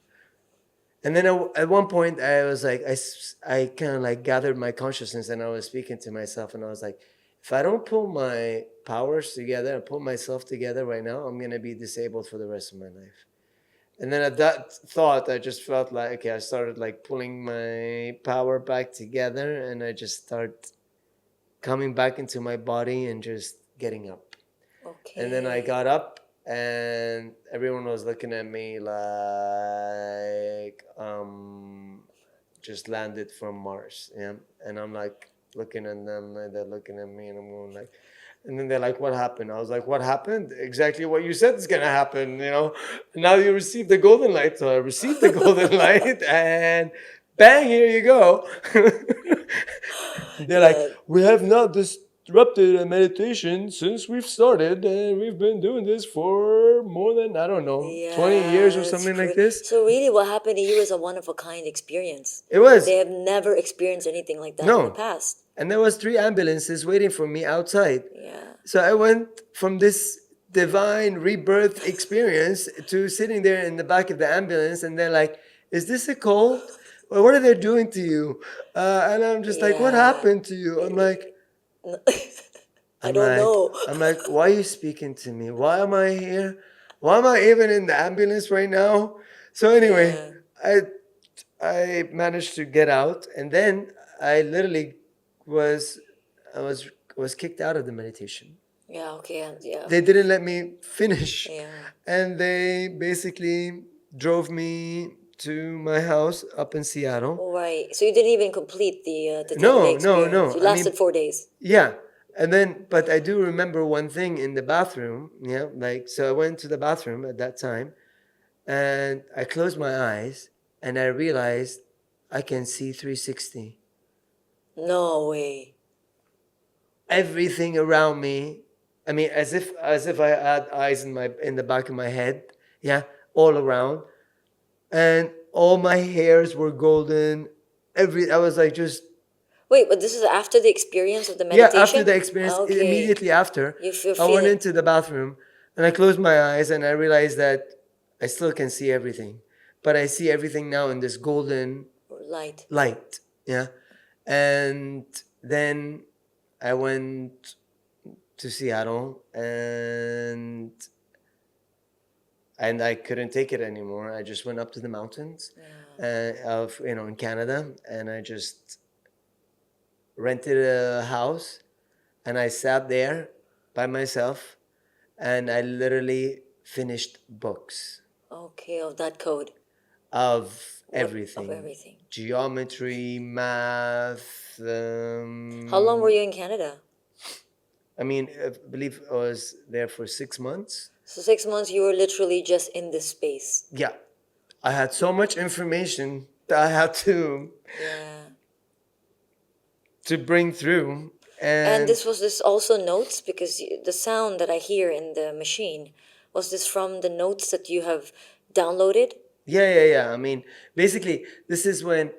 And then at one point, I was like, I kind of like gathered my consciousness, and I was speaking to myself, and I was like, if I don't pull my powers together and pull myself together right now, I'm going to be disabled for the rest of my life. And then at that thought, I just felt like, okay, I started like pulling my power back together, and I just started coming back into my body and just getting up. Okay. And then I got up, and everyone was looking at me like just landed from Mars. Yeah. And I'm like looking at them, and they're looking at me, and I'm going like, and then they're like, what happened? I was like, what happened? Exactly what you said is going to happen, Now you received the golden light. So I received the golden light, and bang, here you go. They're like, we have not disrupted a meditation since we've started, and we've been doing this for more than, I don't know, 20 years or something like this. So really what happened to you is a one-of-a-kind experience. It was. They have never experienced anything like that in the past. And there was 3 ambulances waiting for me outside. Yeah. So I went from this divine rebirth experience to sitting there in the back of the ambulance, and they're like, is this a cold? Well, what are they doing to you? And I'm just like, what happened to you? I'm like, I don't know. I'm like, why are you speaking to me? Why am I here? Why am I even in the ambulance right now? So anyway, I managed to get out, and then I literally was kicked out of the meditation. Yeah, okay, yeah. They didn't let me finish. Yeah. And they basically drove me to my house up in Seattle. Right. So you didn't even complete the 10-day No. experience. You lasted 4 days. Yeah. And then, but I do remember one thing in the bathroom. Yeah. So I went to the bathroom at that time, and I closed my eyes, and I realized I can see 360. No way. Everything around me. I mean, as if I had eyes in the back of my head. Yeah. All around. And all my hairs were golden. I was like just... Wait, but this is after the experience of the meditation? Yeah, after the experience, immediately after, I went into the bathroom, and I closed my eyes, and I realized that I still can see everything. But I see everything now in this golden light. Yeah. And then I went to Seattle, and I couldn't take it anymore. I just went up to the mountains in Canada, and I just rented a house, and I sat there by myself, and I literally finished books. Okay, of that code. Of everything. Of everything. Geometry, math. How long were you in Canada? I mean, I believe I was there for 6 months. So 6 months you were literally just in this space. Yeah. I had so much information that I had to bring through. And this also notes, because the sound that I hear in the machine, was this from the notes that you have downloaded? Yeah. I mean, basically, this is when,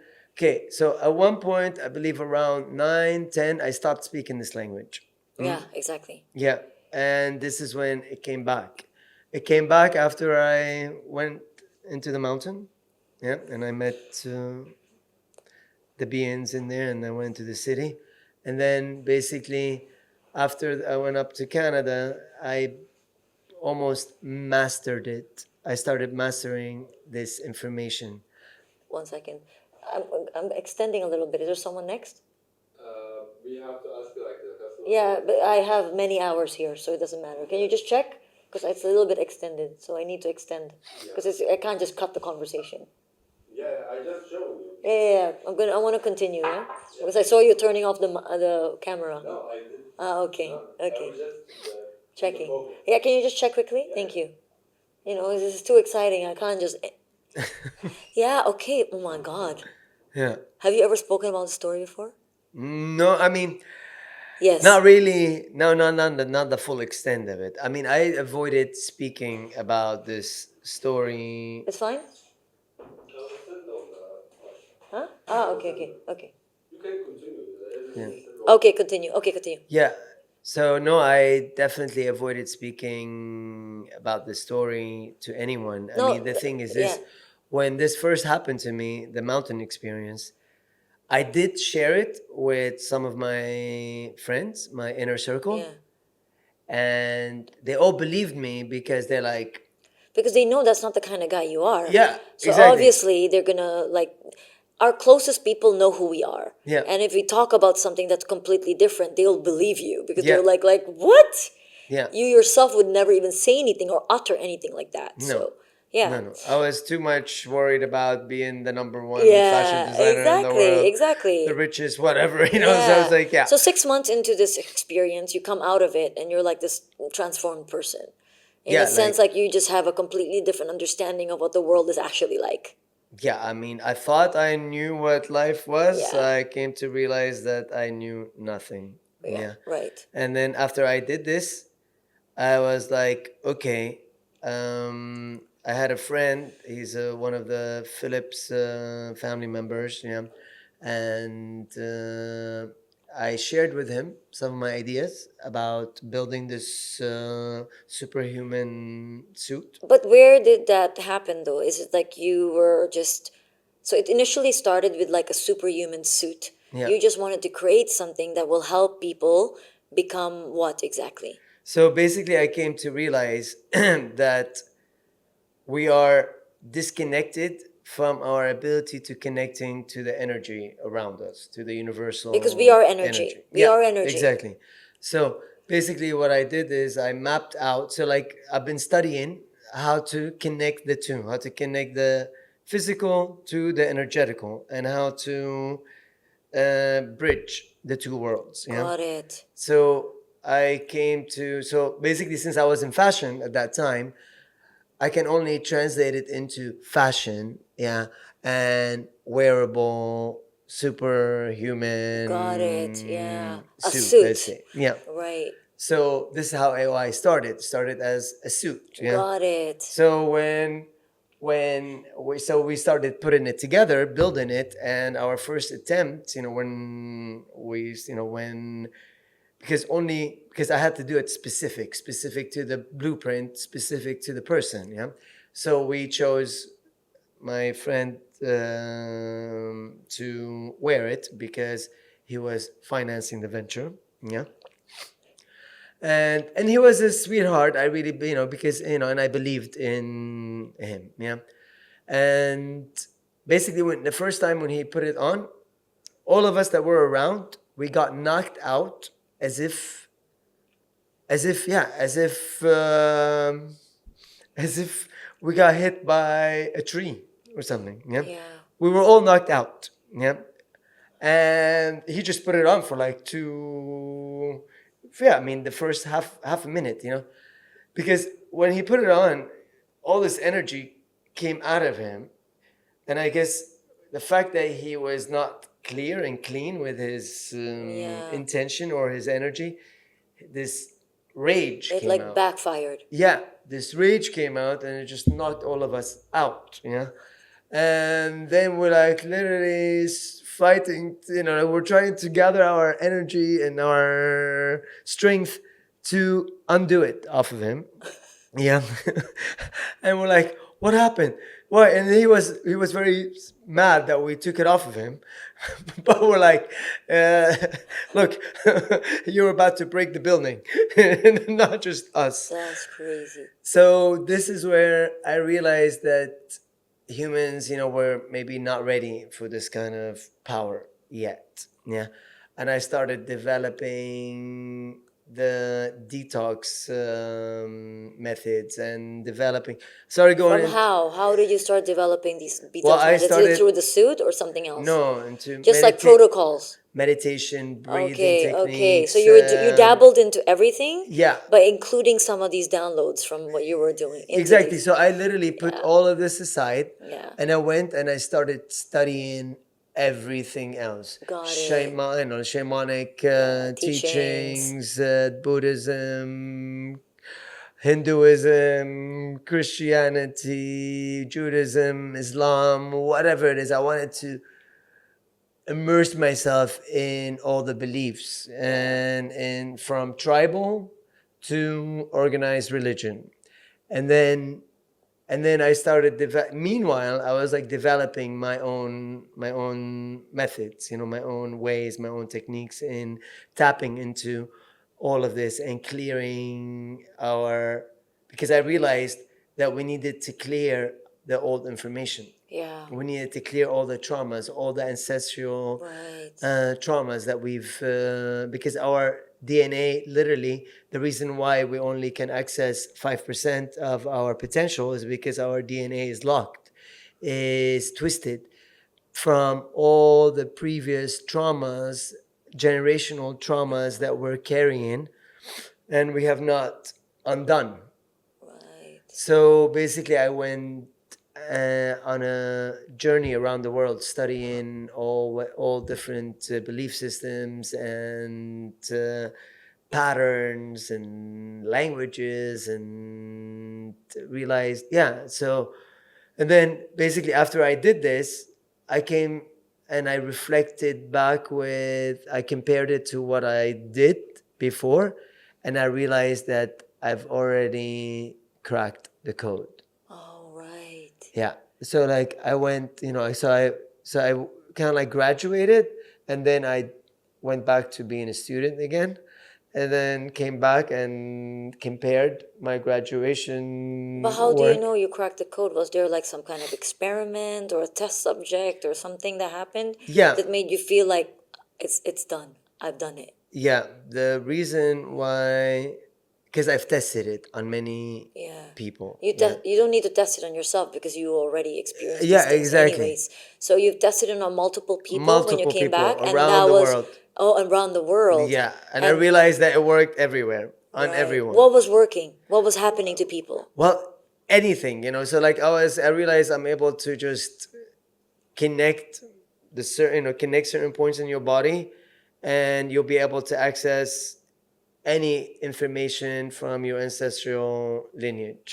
so at one point, I believe around 9, 10, I stopped speaking this language. Yeah, exactly. Yeah. And this is when it came back. It came back after I went into the mountain. Yeah. And I met the beings in there, and I went to the city. And then basically, after I went up to Canada, I almost mastered it. I started mastering this information. 1 second. I'm extending a little bit. Is there someone next? We have to ask like the customer. Yeah, but I have many hours here, so it doesn't matter. Can you just check? Because it's a little bit extended, so I need to extend. Because I can't just cut the conversation. Yeah, I just showed you. Yeah. I want to continue. Yeah. Because I saw you turning off the camera. No, I didn't. Okay. No, Okay. I was just Checking. focus. Yeah. Can you just check quickly? Thank you. This is too exciting. I can't just. Yeah. Okay. Oh my God. Yeah. Have you ever spoken about the story before? No, I mean, Yes. not really. No, not the full extent of it. I mean, I avoided speaking about this story. It's fine. No, it's still on the flash. Huh? Ah, okay. You can continue. Okay, continue. Okay, continue. Yeah. So no, I definitely avoided speaking about the story to anyone. I No, mean, the thing is this: yeah. when this first happened to me, the mountain experience, I did share it with some of my friends, my inner circle, Yeah. and they all believed me because they're like, Because they know that's not the kind of guy you are. yeah, So exactly. obviously they're gonna like our closest people know who we are. Yeah. And if we talk about something that's completely different, they'll believe you because Yeah. they're like what? Yeah. You yourself would never even say anything or utter anything like that. No. So yeah. No. I was too much worried about being the number one fashion Yeah, designer in the world, exactly. the richest, whatever, you know. So I was like, yeah. So 6 months into this experience, you come out of it and you're like this transformed person. In Yeah, a sense, like- like you just have a completely different understanding of what the world is actually like. Yeah, I mean, I thought I knew what life was. Yeah. I came to realize that I knew nothing. Yeah. Right. And then after I did this, I was like, okay. I had a friend. He's one of the Phillips family members. Yeah, and I shared with him some of my ideas about building this superhuman suit. But where did that happen though? Is it like you were just so it initially started with like a superhuman suit. Yeah. You just wanted to create something that will help people become what exactly? So basically, I came to realize that we are disconnected from our ability to connecting to the energy around us, to the universal. Because we are energy. We are energy. Exactly. So basically, what I did is I mapped out. So like I've been studying how to connect the two, how to connect the physical to the energetical, and how to bridge the two worlds. Yeah. Got it. So I came to, so basically, since I was in fashion at that time, I can only translate it into fashion, yeah, and wearable, superhuman. Got it. Yeah. A Suit. Let's suit. say. Yeah. Right. So this is how AOI started. Started as a suit. Yeah. Got it. So when we started putting it together, building it, and our first attempt, when because I had to do it specific to the blueprint, specific to the person. Yeah. So we chose my friend to wear it because he was financing the venture. Yeah. And he was a sweetheart. I really, because, and I believed in him. Yeah. And basically when the first time when he put it on, all of us that were around, we got knocked out as if we got hit by a tree or something. Yeah. Yeah. We were all knocked out. Yeah. And he just put it on for like the first half a minute, because when he put it on, all this energy came out of him. And I guess the fact that he was not clear and clean with his intention or his energy, this rage It came like out. backfired. Yeah, this rage came out and it just knocked all of us out, and then we're like literally fighting, we're trying to gather our energy and our strength to undo it off of him. Yeah. And we're like, what happened? Why? And he was very mad that we took it off of him. But we're like, look, you're about to break the building, not just us. That's crazy. So this is where I realized that humans, were maybe not ready for this kind of power yet. Yeah. And I started developing the detox methods and started going From how did you start developing these detox Well, I methods? Is started- it through the suit or something else? no into Just like protocols. meditation, breathing Okay, techniques. so you dabbled into everything, Yeah. but including some of these downloads from what you were doing. into Exactly. these- So I literally put all of this aside, Yeah. and I went and I started studying everything else. Got it. Shamanic teachings. teachings, Buddhism, Hinduism, Christianity, Judaism, Islam, whatever it is. I wanted to immersed myself in all the beliefs and from tribal to organized religion. And then I started meanwhile I was like developing my own methods, my own ways, my own techniques in tapping into all of this and clearing because I realized that we needed to clear the old information. Yeah. We needed to clear all the traumas, all the ancestral traumas that we've, because our DNA, literally, the reason why we only can access 5% of our potential is because our DNA is locked, is twisted from all the previous traumas, generational traumas that we're carrying, and we have not undone. Right. So basically, I went on a journey around the world, studying all different belief systems and patterns and languages, and realized, So, and then basically after I did this, I came and I reflected back I compared it to what I did before, and I realized that I've already cracked the code. Oh, right. Yeah. So like I went, I kind of like graduated, and then I went back to being a student again, and then came back and compared my graduation But how do you work. know you cracked the code? Was there like some kind of experiment or a test subject or something that happened Yeah. that made you feel like it's done? I've done it. Yeah. The reason why, because I've tested it on many people. You don't need to test it on yourself because you already experienced Yeah, these things exactly. anyways. So you've tested it on multiple people when you Multiple came people back, and around that the was world. around the world. Yeah, and I realized that it worked everywhere, on Right. everyone. What was working? What was happening to people? Well, anything, So like I realized I'm able to just connect connect certain points in your body, and you'll be able to access any information from your ancestral lineage,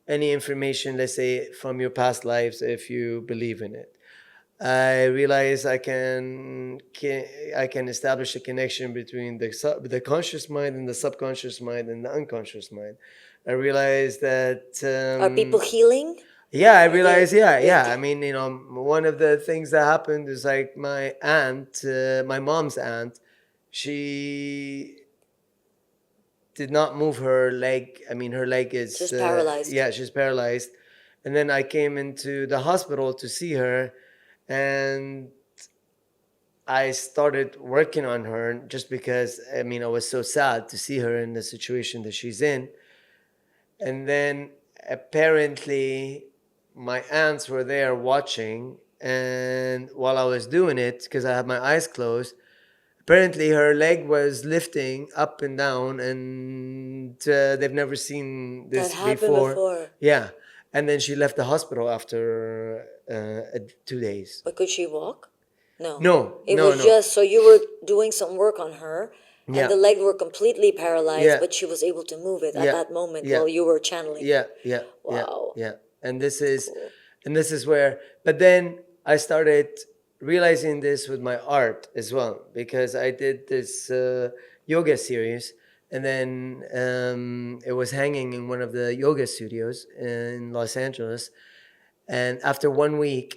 any information, let's say, from your past lives, if you believe in it. I realize I can establish a connection between the conscious mind and the subconscious mind and the unconscious mind. I realize that Are people healing? yeah, I realize. Yeah. I mean, one of the things that happened is like my aunt, my mom's aunt, she did not move her leg. I mean, her leg is She's paralyzed. Yeah, she's paralyzed. And then I came into the hospital to see her, and I started working on her just because, I mean, I was so sad to see her in the situation that she's in. And then apparently my aunts were there watching, and while I was doing it, because I had my eyes closed, apparently her leg was lifting up and down, and they've never seen this That happened before. Yeah. And then she left the hospital after 2 days. But could she walk? No. No. It no, was no. just so you were doing some work on her, and Yeah. the leg were completely paralyzed, Yeah. but she was able to move it at Yeah. that moment Yeah. while you were channeling. Yeah. Wow. Yeah. And this is where, but then I started realizing this with my art as well, because I did this yoga series, and then it was hanging in one of the yoga studios in Los Angeles. And after 1 week,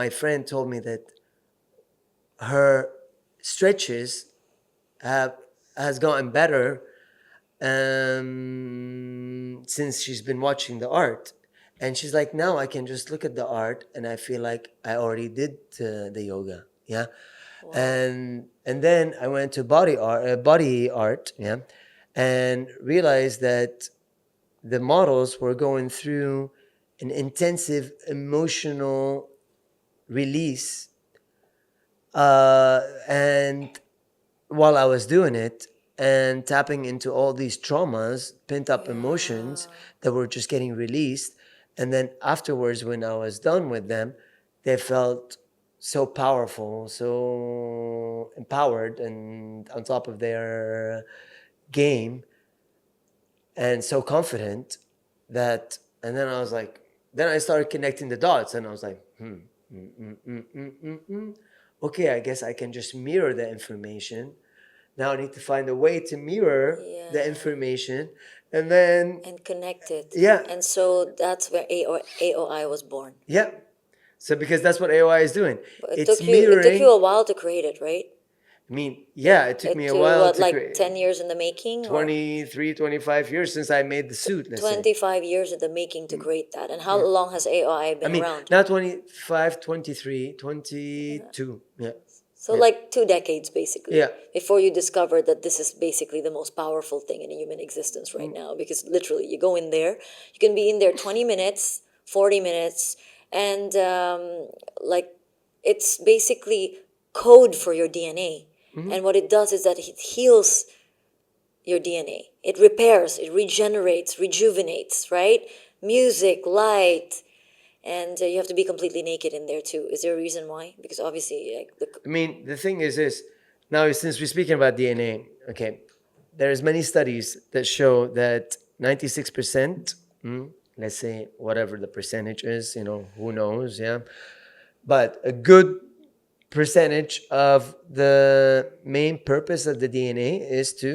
my friend told me that her stretches has gotten better since she's been watching the art. And she's like, now I can just look at the art and I feel like I already did the yoga. Yeah. Wow. And then I went to body art, yeah, and realized that the models were going through an intensive emotional release. And while I was doing it and tapping into all these traumas, pent up emotions that were just getting released. And then afterwards, when I was done with them, they felt so powerful, so empowered, and on top of their game, and so confident and then I was like, then I started connecting the dots, and I was like, Okay, I guess I can just mirror the information. Now I need to find a way to mirror the Yeah. information, and then And connect it. yeah, And so that's where AOI was born. yeah. So because that's what AOI is doing. But It's it took mirroring. you a while to create it, right? I mean, yeah, it took me a To while what, to like create. 10 years in the making? Or 23, 25 years since I made the suit, let's say. 25 years in the making to create that. And how long has AOI I been mean, around? not 25, 23, 22. Yeah. So like 2 decades basically. Yeah. Before you discovered that this is basically the most powerful thing in human existence right now. Because literally you go in there, you can be in there 20 minutes, 40 minutes, and like it's basically code for your DNA. And what it does is that it heals your DNA. It repairs, it regenerates, rejuvenates, right? Music, light, and you have to be completely naked in there too. Is there a reason why? Because obviously, like I mean, the thing is this. Now, since we're speaking about DNA, okay, there's many studies that show that 96%, let's say whatever the percentage is, who knows, yeah, but a good percentage of the main purpose of the DNA is to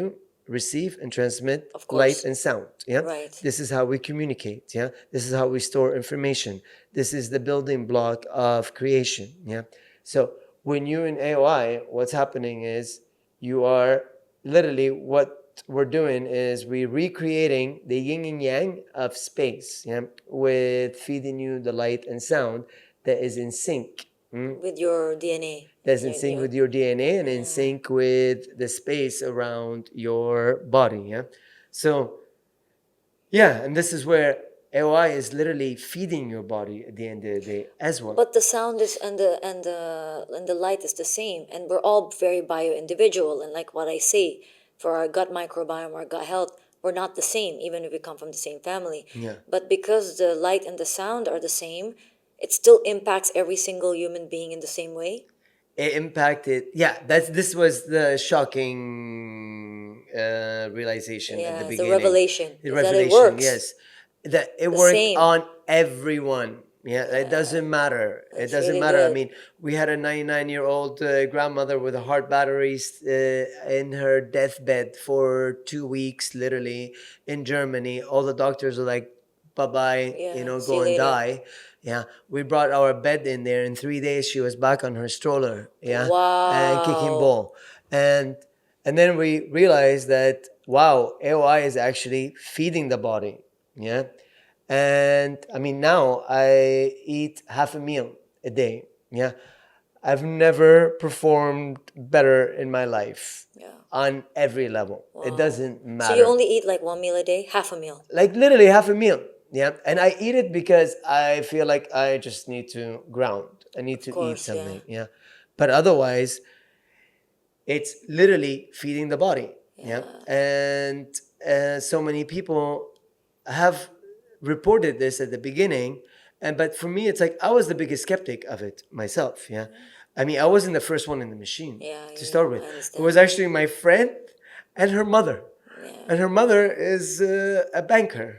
receive and transmit Of course. light and sound. Yeah. Right. This is how we communicate. Yeah. This is how we store information. This is the building block of creation. Yeah. So when you're in AOI, what's happening is you are literally what we're doing is we're recreating the yin and yang of space. Yeah. With feeding you the light and sound that is in sync. with your DNA. That's in sync with your DNA and in sync with the space around your body. Yeah. So, yeah, and this is where AOI is literally feeding your body at the end of the day as well. But the sound is and the light is the same, and we're all very bio individual. And like what I say, for our gut microbiome, our gut health, we're not the same, even if we come from the same family. Yeah. But because the light and the sound are the same, it still impacts every single human being in the same way. It impacted. Yeah, this was the shocking realization at the Yeah, beginning. the revelation. The is that revelation, it works. yes, that it The worked same. on everyone. Yeah, it doesn't matter. It doesn't really matter. I good. mean, we had a 99-year-old grandmother with a heart batteries in her deathbed for 2 weeks, literally in Germany. All the doctors were like, "Bye bye, Yeah, see go you and later." die." Yeah, we brought our bed in there. In 3 days, she was back on her stroller. Yeah, and kicking Wow. ball, and then we realized that wow, AOI is actually feeding the body. Yeah, and I mean now I eat half a meal a day. Yeah, I've never performed better in my life. Yeah. On every level. It doesn't matter. So you only eat like 1 meal a day, half a meal. Like literally half a meal. Yeah. And I eat it because I feel like I just need to ground. I need to eat course, something. Yeah. But otherwise, it's literally feeding the body. Yeah. And so many people have reported this at the beginning. But for me, it's like I was the biggest skeptic of it myself. Yeah. I mean, I wasn't the first one in the machine to start with. I It understand. was actually my friend and her mother. Yeah. And her mother is a banker.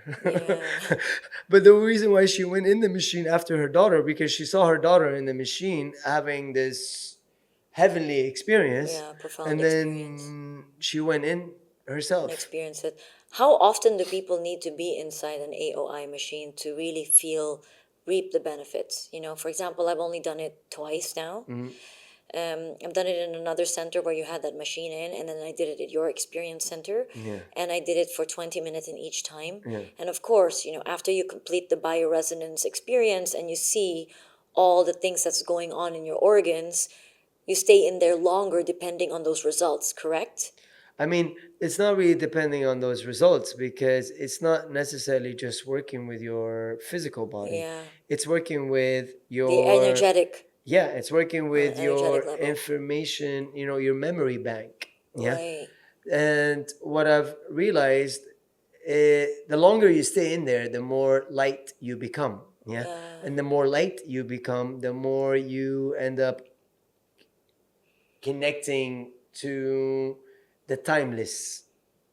But the reason why she went in the machine after her daughter, because she saw her daughter in the machine having this heavenly experience. Yeah, profound And then she went in herself. Experience it. How often do people need to be inside an AOI machine to really reap the benefits? For example, I've only done it twice now. I've done it in another center where you had that machine in, and then I did it at your experience center. And I did it for 20 minutes in each time. And of course, after you complete the bioresonance experience and you see all the things that's going on in your organs, you stay in there longer depending on those results, correct? I mean, it's not really depending on those results because it's not necessarily just working with your physical body. Yeah. It's working with your The energetic. Yeah, it's working with your energetic level. information, your memory bank. Yeah. Right. And what I've realized, the longer you stay in there, the more light you become. Yeah. And the more light you become, the more you end up connecting to the timeless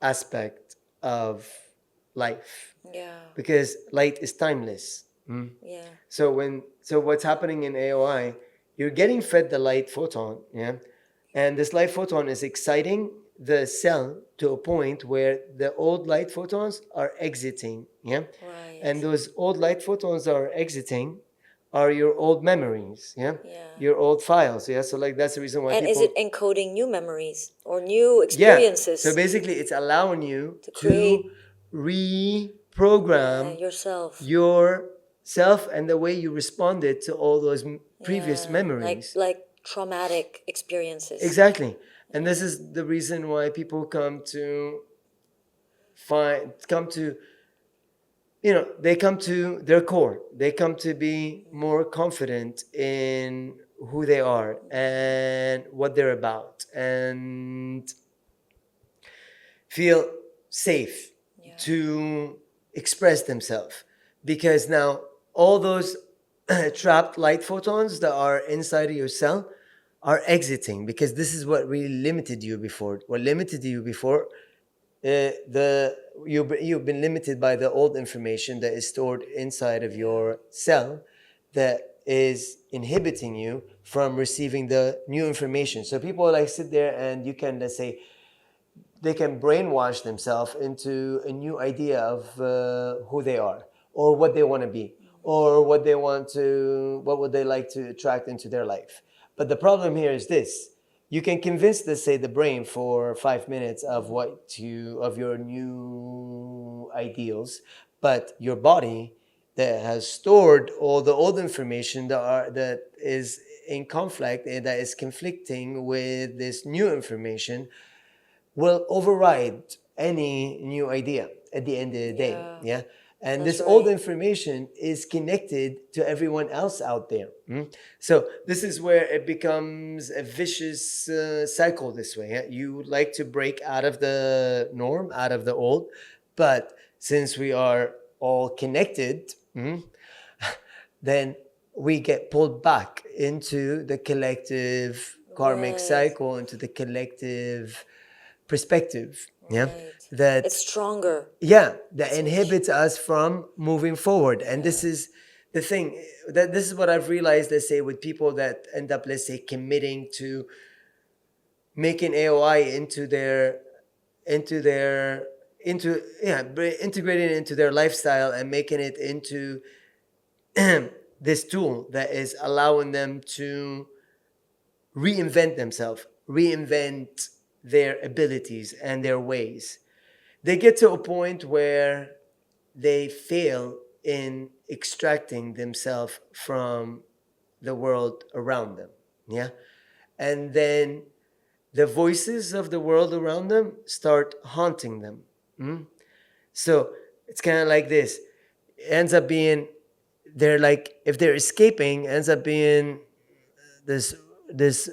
aspect of life. Yeah. Because light is timeless. Yeah. So what's happening in AOI, you're getting fed the light photon, yeah, and this light photon is exciting the cell to a point where the old light photons are exiting, yeah, Right. and those old light photons are exiting are your old memories, yeah, Yeah. your old files, yeah. So like that's the reason why And people, is it encoding new memories or new yeah. experiences So basically, it's allowing you to to create reprogram yourself? yourself and the way you responded to all those previous Yeah. memories. Like traumatic experiences. Exactly. And this is the reason why people come to they come to their core. They come to be more confident in who they are and what they're about and feel safe to express themselves, because now all those trapped light photons that are inside of your cell are exiting, because this is what really limited you before. What limited you before, you've been limited by the old information that is stored inside of your cell that is inhibiting you from receiving the new information. So people like sit there and you can, let's say, they can brainwash themselves into a new idea of who they are or what they want to be or what would they like to attract into their life. But the problem here is this: you can convince, let's say, the brain for 5 minutes of of your new ideals, but your body that has stored all the old information that is in conflict and that is conflicting with this new information will override any new idea at the end of the day. Yeah. And That's this old right. information is connected to everyone else out there. So this is where it becomes a vicious cycle this way. Yeah? You would like to break out of the norm, out of the old, but since we are all connected, then we get pulled back into the collective karmic Right. cycle, into the collective perspective, yeah, Right. that It's stronger. that inhibits us from moving forward. And this is the thing, that this is what I've realized, let's say, with people that end up, let's say, committing to making AOI integrating it into their lifestyle and making it into this tool that is allowing them to reinvent themselves, reinvent their abilities and their ways. They get to a point where they fail in extracting themselves from the world around them. Yeah. And then the voices of the world around them start haunting them. So it's kind of like this. It ends up being, they're like, if they're escaping, ends up being this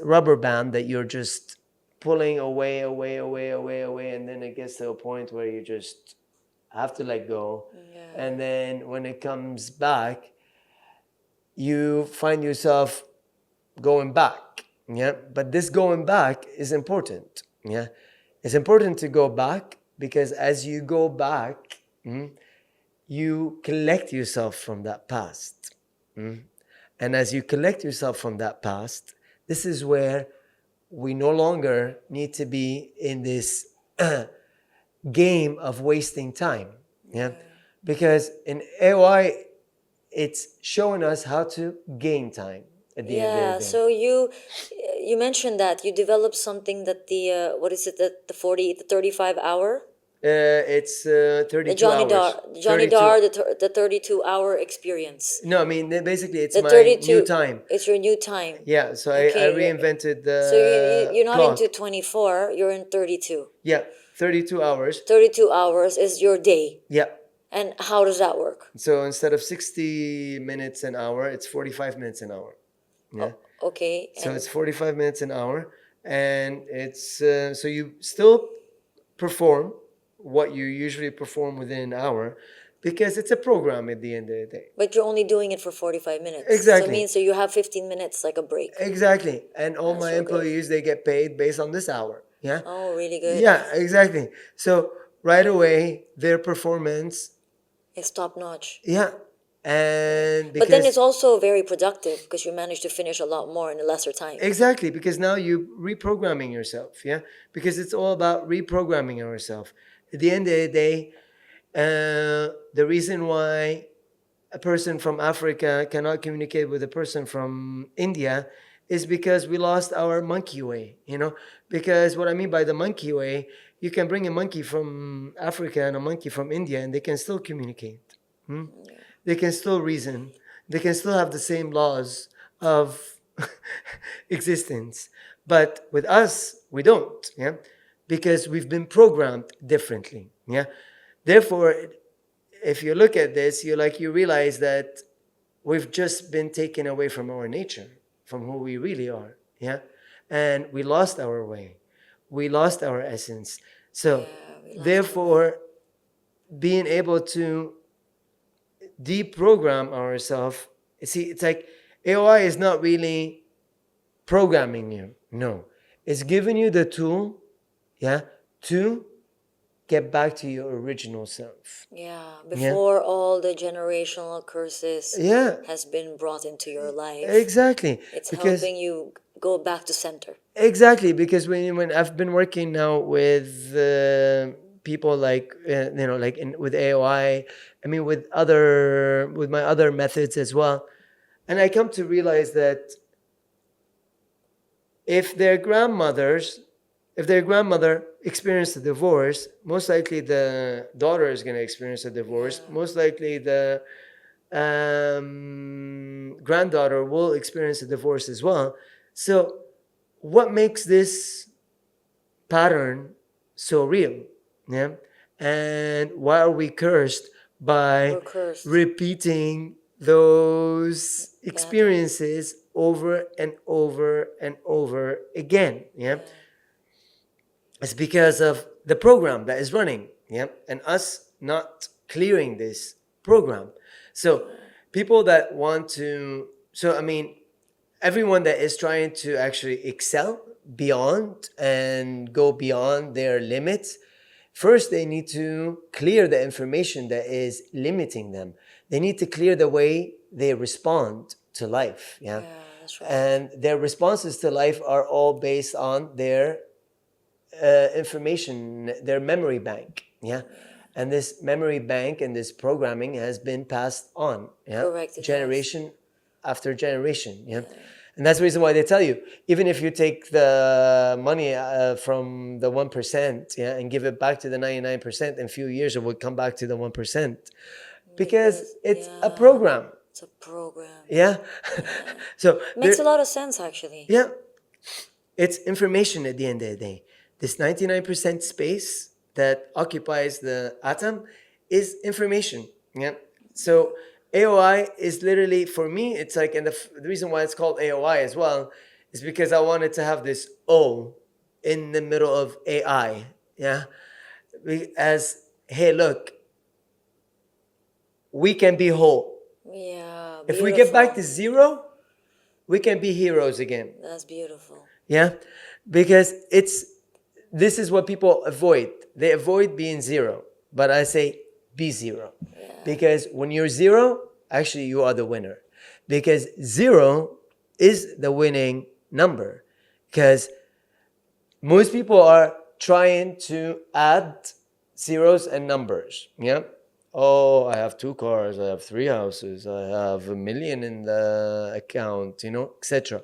rubber band that you're just pulling away, and then it gets to a point where you just have to let go. And then when it comes back, you find yourself going back. Yeah. But this going back is important. Yeah. It's important to go back, because as you go back, you collect yourself from that past. And as you collect yourself from that past, this is where we no longer need to be in this game of wasting time. Yeah. Because in AOI, it's showing us how to gain time at the end of the day. So you mentioned that you developed something that the what is it, that the 35 hour, It's 32 the Johny hours. Dar, 32. the 32-hour experience. No, I mean, basically, it's The my 32 new time. It's your new time. Yeah, so I Okay, reinvented the So you're not clock. into 24, you're in 32. Yeah, 32 hours. 32 hours is your day. Yeah. And how does that work? So instead of 60 minutes an hour, it's 45 minutes an hour. Yeah. Okay. So it's 45 minutes an hour, and it's so you still perform what you usually perform within an hour, because it's a program at the end of the day. But you're only doing it for 45 minutes. Exactly. So it means you have 15 minutes like a break. Exactly. And all That's my so good. employees, they get paid based on this hour. Yeah. Oh, really good. Yeah, exactly. So right away, their performance, It's top notch. yeah, And But then because it's also very productive because you manage to finish a lot more in a lesser time. exactly, because now you're reprogramming yourself, yeah? Because it's all about reprogramming ourselves. At the end of the day, the reason why a person from Africa cannot communicate with a person from India is because we lost our monkey way, you know? Because what I mean by the monkey way, you can bring a monkey from Africa and a monkey from India and they can still communicate. They can still reason. They can still have the same laws of existence. But with us, we don't, yeah? Because we've been programmed differently, yeah? Therefore, if you look at this, you realize that we've just been taken away from our nature, from who we really are, yeah? And we lost our way. We lost our essence. So, we lost therefore, being able to deprogram ourselves, see, it's like AOI is not really programming you. No. It's giving you the tool, yeah, to get back to your original self. Yeah, before all the generational curses Yeah. has been brought into your life. Exactly. It's because helping you go back to center. Exactly, because when I've been working now with people like with AOI, I mean with my other methods as well, and I come to realize that if their grandmother experienced a divorce, most likely the daughter is going to experience a divorce. Most likely the granddaughter will experience a divorce as well. So what makes this pattern so real? Yeah. And why are we cursed by We're cursed. repeating those experiences over and over and over again? Yeah. It's because of the program that is running. Yeah. And us not clearing this program. So people that want to, everyone that is trying to actually excel beyond and go beyond their limits, first they need to clear the information that is limiting them. They need to clear the way they respond to life. Yeah, that's right. And their responses to life are all based on their information, their memory bank. Yeah. And this memory bank and this programming has been passed on. Yeah. Correct, Generation after generation. Yeah. And that's the reason why they tell you, even if you take the money from the 1%, yeah, and give it back to the 99%, in a few years it will come back to the 1%. Because it's a program. It's a program. Yeah. So makes a lot of sense, actually. Yeah. It's information at the end of the day. This 99% space that occupies the atom is information. Yeah. So AOI is literally, for me, it's like, and the reason why it's called AOI as well is because I wanted to have this O in the middle of AI. Yeah. As, hey, look, we can be whole. Yeah. Beautiful. If we get back to zero, we can be heroes again. That's beautiful. Yeah. Because this is what people avoid. They avoid being zero. But I say, be zero. Yeah. Because when you're zero, actually you are the winner. Because zero is the winning number. Because most people are trying to add zeros and numbers. Yeah. Oh, I have 2 cars, I have 3 houses, I have $1 million in the account, etc.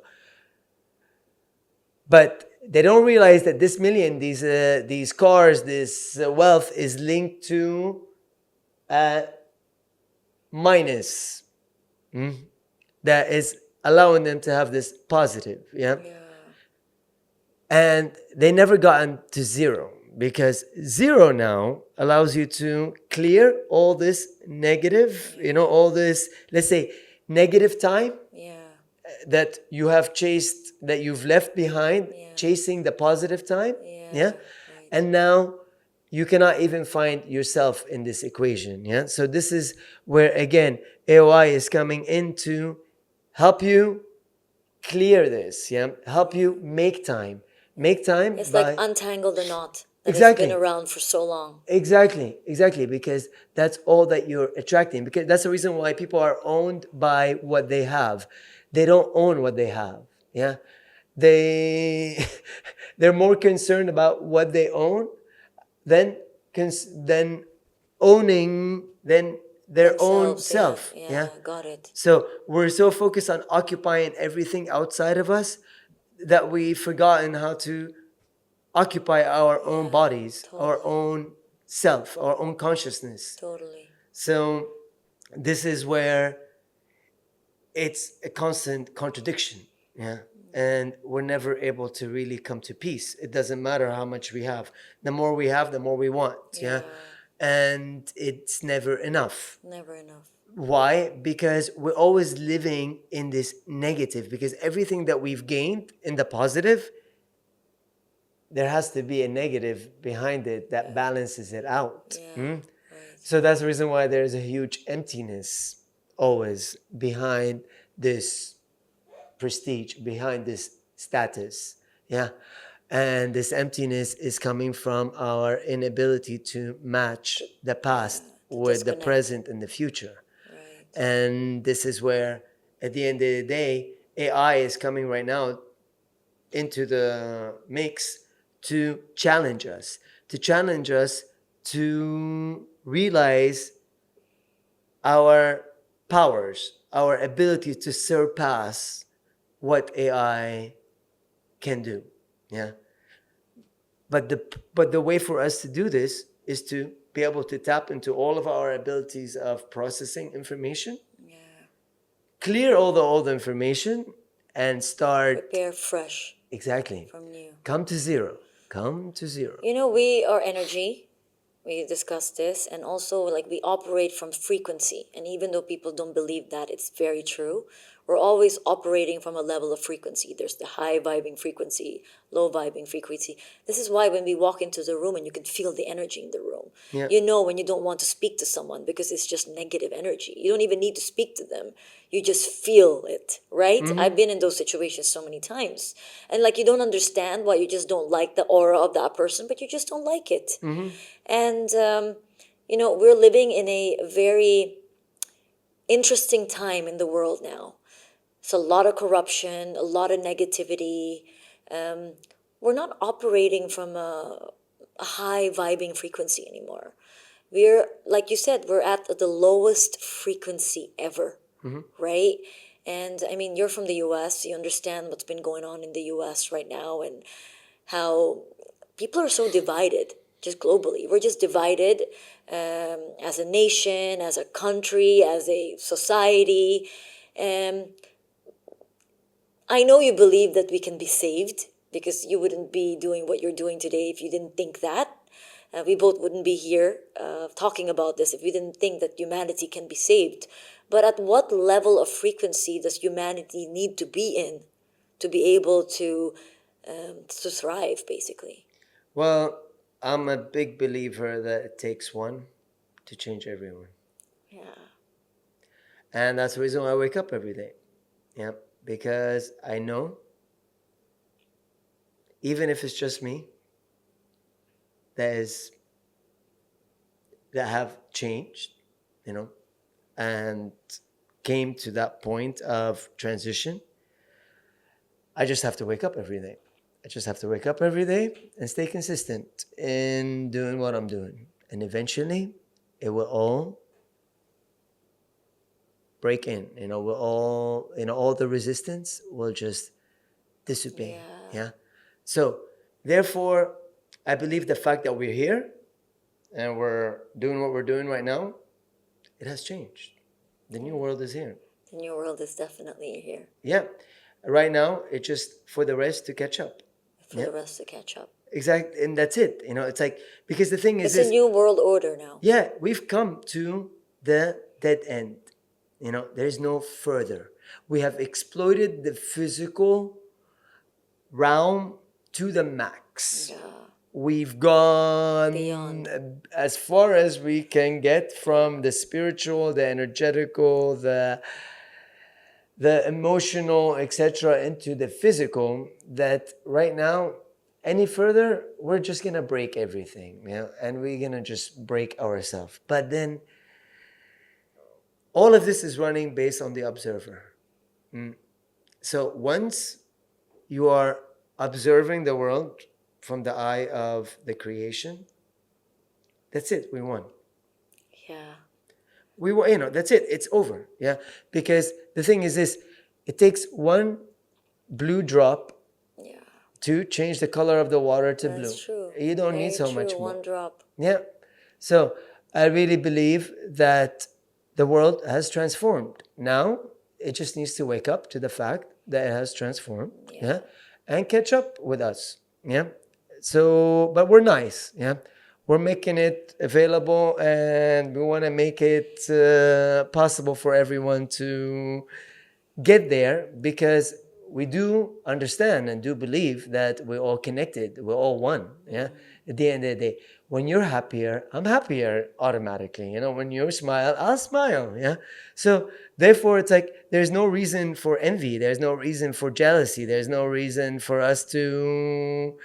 But they don't realize that this million, these cars, this wealth is linked to minus. That is allowing them to have this positive. Yeah. And they never gotten to zero, because zero now allows you to clear all this negative, all this, let's say, negative time that you have chased, that you've left behind, chasing the positive time. Yeah. Right. And now you cannot even find yourself in this equation. Yeah. So this is where, again, AOI is coming in to help you clear this. Yeah. Help you make time. Make time. It's like untangle the knot that Exactly. has been around for so long. Exactly, because that's all that you're attracting. Because that's the reason why people are owned by what they have. They don't own what they have. Yeah, they they're more concerned about what they own than than owning than their own Themselves, self. yeah, got it. So we're so focused on occupying everything outside of us that we've forgotten how to occupy our own bodies, our totally. own self, our own consciousness. Totally. So this is where it's a constant contradiction. Yeah. And we're never able to really come to peace. It doesn't matter how much we have. The more we have, the more we want. Yeah. And it's never enough. Never enough. Why? Because we're always living in this negative, because everything that we've gained in the positive, there has to be a negative behind it that balances it out. Right. So that's the reason why there's a huge emptiness always behind this prestige, behind this status. Yeah. And this emptiness is coming from our inability to match the past with the present and the future. Right. And this is where, at the end of the day, AI is coming right now into the mix to challenge us, to realize our powers, our ability to surpass what AI can do. Yeah. But the way for us to do this is to be able to tap into all of our abilities of processing information, clear all the old information, and start prepare fresh. Exactly. From new. Come to zero. Come to zero. You know, we are energy. We discussed this, and also like we operate from frequency. And even though people don't believe that, it's very true. We're always operating from a level of frequency. There's the high vibing frequency, low vibing frequency. This is why when we walk into the room and you can feel the energy in the room, you know when you don't want to speak to someone because it's just negative energy. You don't even need to speak to them. You just feel it, right? I've been in those situations so many times. And like you don't understand why you just don't like the aura of that person, but you just don't like it. And, you know, we're living in a very interesting time in the world now. It's a lot of corruption, a lot of negativity. We're not operating from a high vibing frequency anymore. We're, like you said, we're at the lowest frequency ever, right? And I mean, you're from the US, you understand what's been going on in the US right now and how people are so divided, just globally. We're just divided as a nation, as a country, as a society. I know you believe that we can be saved because you wouldn't be doing what you're doing today if you didn't think that. We both wouldn't be here talking about this if we didn't think that humanity can be saved. But at what level of frequency does humanity need to be in to be able to thrive, basically? Well, I'm a big believer that it takes one to change everyone. Yeah. And that's the reason why I wake up every day. Yeah. Because I know, even if it's just me, that have changed, you know, and came to that point of transition, I just have to wake up every day. I just have to wake up every day and stay consistent in doing what I'm doing. And eventually, it will all break in. You know, all the resistance will just dissipate. Yeah. So, therefore, I believe the fact that we're here and we're doing what we're doing right now, it has changed. The new world is here. The new world is definitely here. Yeah. Right now, it's just for the rest to catch up. For the rest to catch up. Exactly. And that's it. You know, it's like, because the thing is... It's a new world order now. Yeah, we've come to the dead end. You know, there is no further. We have exploited the physical realm to the max. Yeah. We've gone beyond as far as we can get from the spiritual, the energetical, the emotional, etc., into the physical. That right now any further, we're just gonna break everything, and we're gonna just break ourselves. But then all of this is running based on the observer. So once you are observing the world from the eye of the creation, that's it. We won. Yeah. We won. That's it. It's over. Yeah. Because the thing is this: it takes one blue drop Yeah. to change the color of the water to blue. That's true. You don't Very need so true. much more. One drop. Yeah. So I really believe that the world has transformed. Now it just needs to wake up to the fact that it has transformed. Yeah. And catch up with us. Yeah. So, but we're nice. Yeah. We're making it available, and we want to make it possible for everyone to get there, because we do understand and do believe that we're all connected. We're all one. Yeah. At the end of the day, when you're happier, I'm happier automatically. When you smile, I'll smile. Yeah. So therefore, it's like there's no reason for envy. There's no reason for jealousy. There's no reason for us to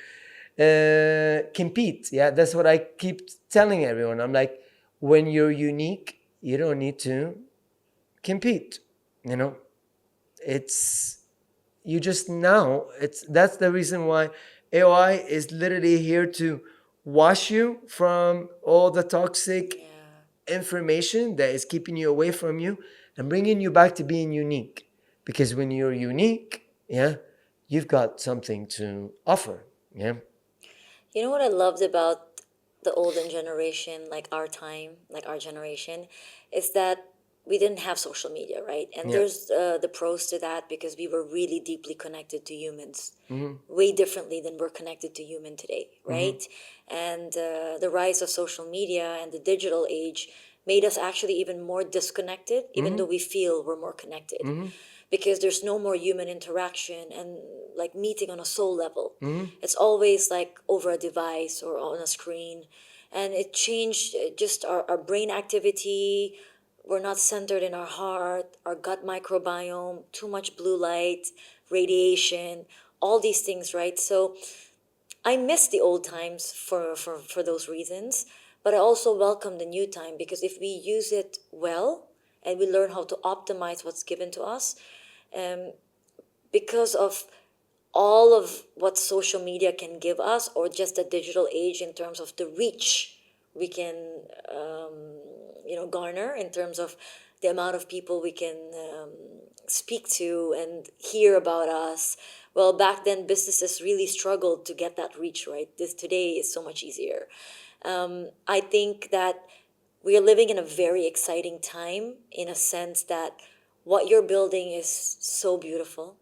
compete. Yeah. That's what I keep telling everyone. I'm like, when you're unique, you don't need to compete. It's you just now. That's the reason why AOI is literally here to wash you from all the toxic information that is keeping you away from you and bringing you back to being unique. Because when you're unique, you've got something to offer. Yeah. You know what I loved about the olden generation, like our time, like our generation, is that we didn't have social media, right? And there's the pros to that, because we were really deeply connected to humans, way differently than we're connected to human today, right? And the rise of social media and the digital age made us actually even more disconnected, even though we feel we're more connected. Because there's no more human interaction and like meeting on a soul level. It's always like over a device or on a screen. And it changed just our brain activity. We're not centered in our heart, our gut microbiome, too much blue light, radiation, all these things, right? So I miss the old times for those reasons, but I also welcome the new time, because if we use it well and we learn how to optimize what's given to us, because of all of what social media can give us, or just the digital age in terms of the reach we can garner, in terms of the amount of people we can speak to and hear about us. Well, back then businesses really struggled to get that reach, right? This today is so much easier. I think that we are living in a very exciting time, in a sense that what you're building is so beautiful.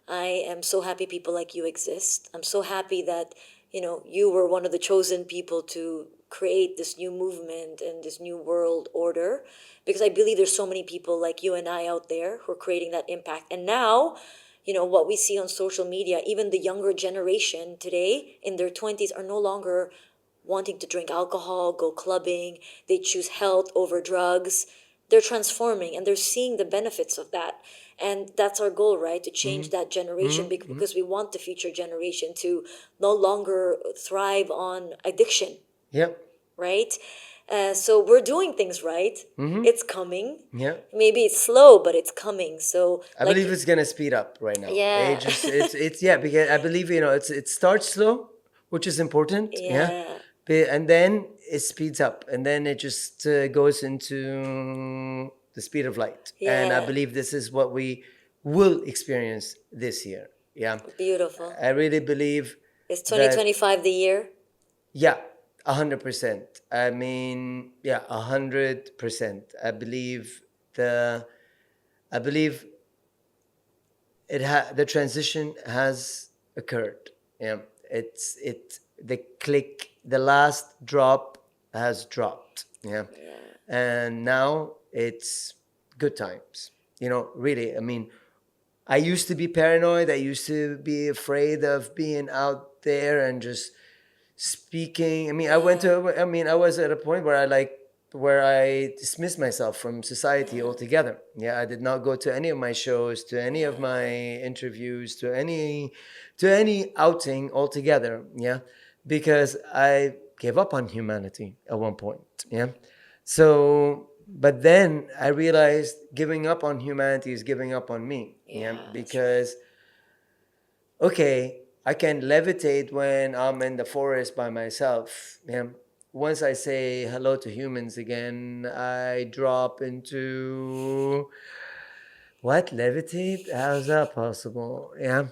I am so happy people like you exist. I'm so happy that you were one of the chosen people to create this new movement and this new world order, because I believe there's so many people like you and I out there who are creating that impact. And now, what we see on social media, even the younger generation today in their 20s are no longer wanting to drink alcohol, go clubbing. They choose health over drugs. They're transforming and they're seeing the benefits of that. And that's our goal, right? To change that generation, because we want the future generation to no longer thrive on addiction. Yep. Right? So we're doing things right. It's coming. Yeah. Maybe it's slow, but it's coming. So I believe it's gonna speed up right now. Yeah. It's because I believe it starts slow, which is important. Yeah. And then it speeds up, and then it just goes into the speed of light. And I Yeah. believe this is what we will experience this year. Yeah. Beautiful. I really believe. Is 2025 the year? Yeah, 100%. I mean, yeah, 100%. I believe the the transition has occurred. Yeah, the last drop has dropped. Yeah, and now it's good times. Really. I mean, I used to be paranoid. I used to be afraid of being out there and just speaking. I mean, I was at a point where where I dismissed myself from society altogether. Yeah, I did not go to any of my shows, to any of my interviews, to any outing altogether. Yeah, because I gave up on humanity at one point. Yeah, so but then I realized giving up on humanity is giving up on me. Yeah, Yeah, that's because okay, I can levitate when I'm in the forest by myself. Yeah. Once I say hello to humans again, I drop into what? Levitate? How's that possible? Yeah.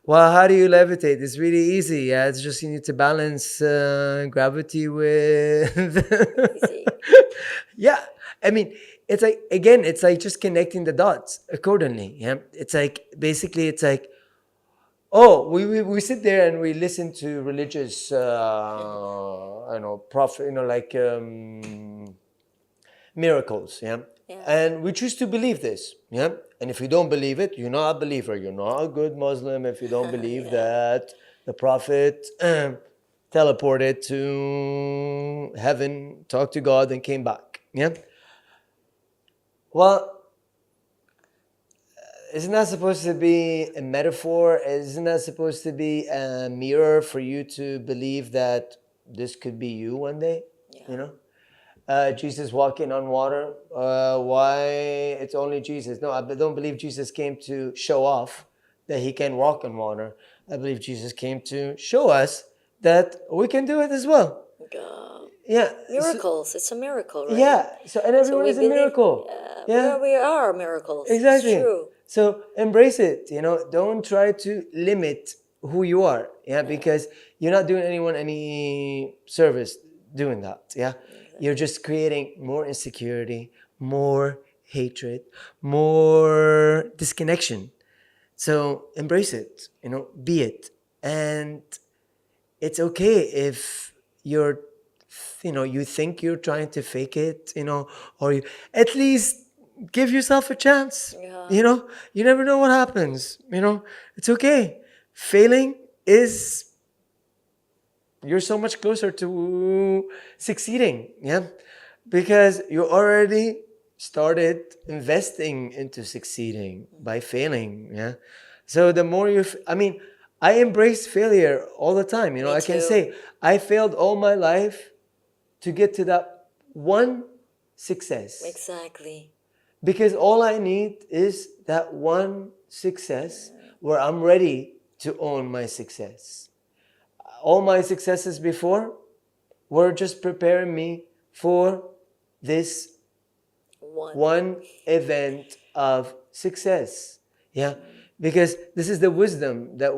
Well, how do you levitate? It's really easy. Yeah, it's just you need to balance gravity with. easy. Yeah, I mean, it's like again, it's like just connecting the dots accordingly. Yeah, it's like basically, it's like oh, we sit there and we listen to religious, I don't know, prophet, like miracles, yeah? Yeah. And we choose to believe this, yeah? And if you don't believe it, you're not a believer. You're not a good Muslim if you don't believe Yeah. that the prophet teleported to heaven, talked to God, and came back, yeah? Well, isn't that supposed to be a metaphor? Isn't that supposed to be a mirror for you to believe that this could be you one day? Yeah. You know, Jesus walking on water. Why it's only Jesus? No, I don't believe Jesus came to show off that he can walk on water. I believe Jesus came to show us that we can do it as well. Yeah. Miracles. It's a miracle, right? Yeah. So and everyone we is a miracle. Yeah. We are miracles. Exactly. It's true. So embrace it. Don't try to limit who you are. Yeah, because you're not doing anyone any service doing that. Yeah, you're just creating more insecurity, more hatred, more disconnection. So embrace it. Be it, and it's okay if you think you're trying to fake it, or you at least give yourself a chance. Yeah. You never know what happens. It's okay. Failing is you're so much closer to succeeding. Yeah, because you already started investing into succeeding by failing. Yeah, so the more I embrace failure all the time. I can too. say I failed all my life to get to that one success. Exactly. Because all I need is that one success where I'm ready to own my success. All my successes before were just preparing me for this one event of success. Yeah. Because this is the wisdom that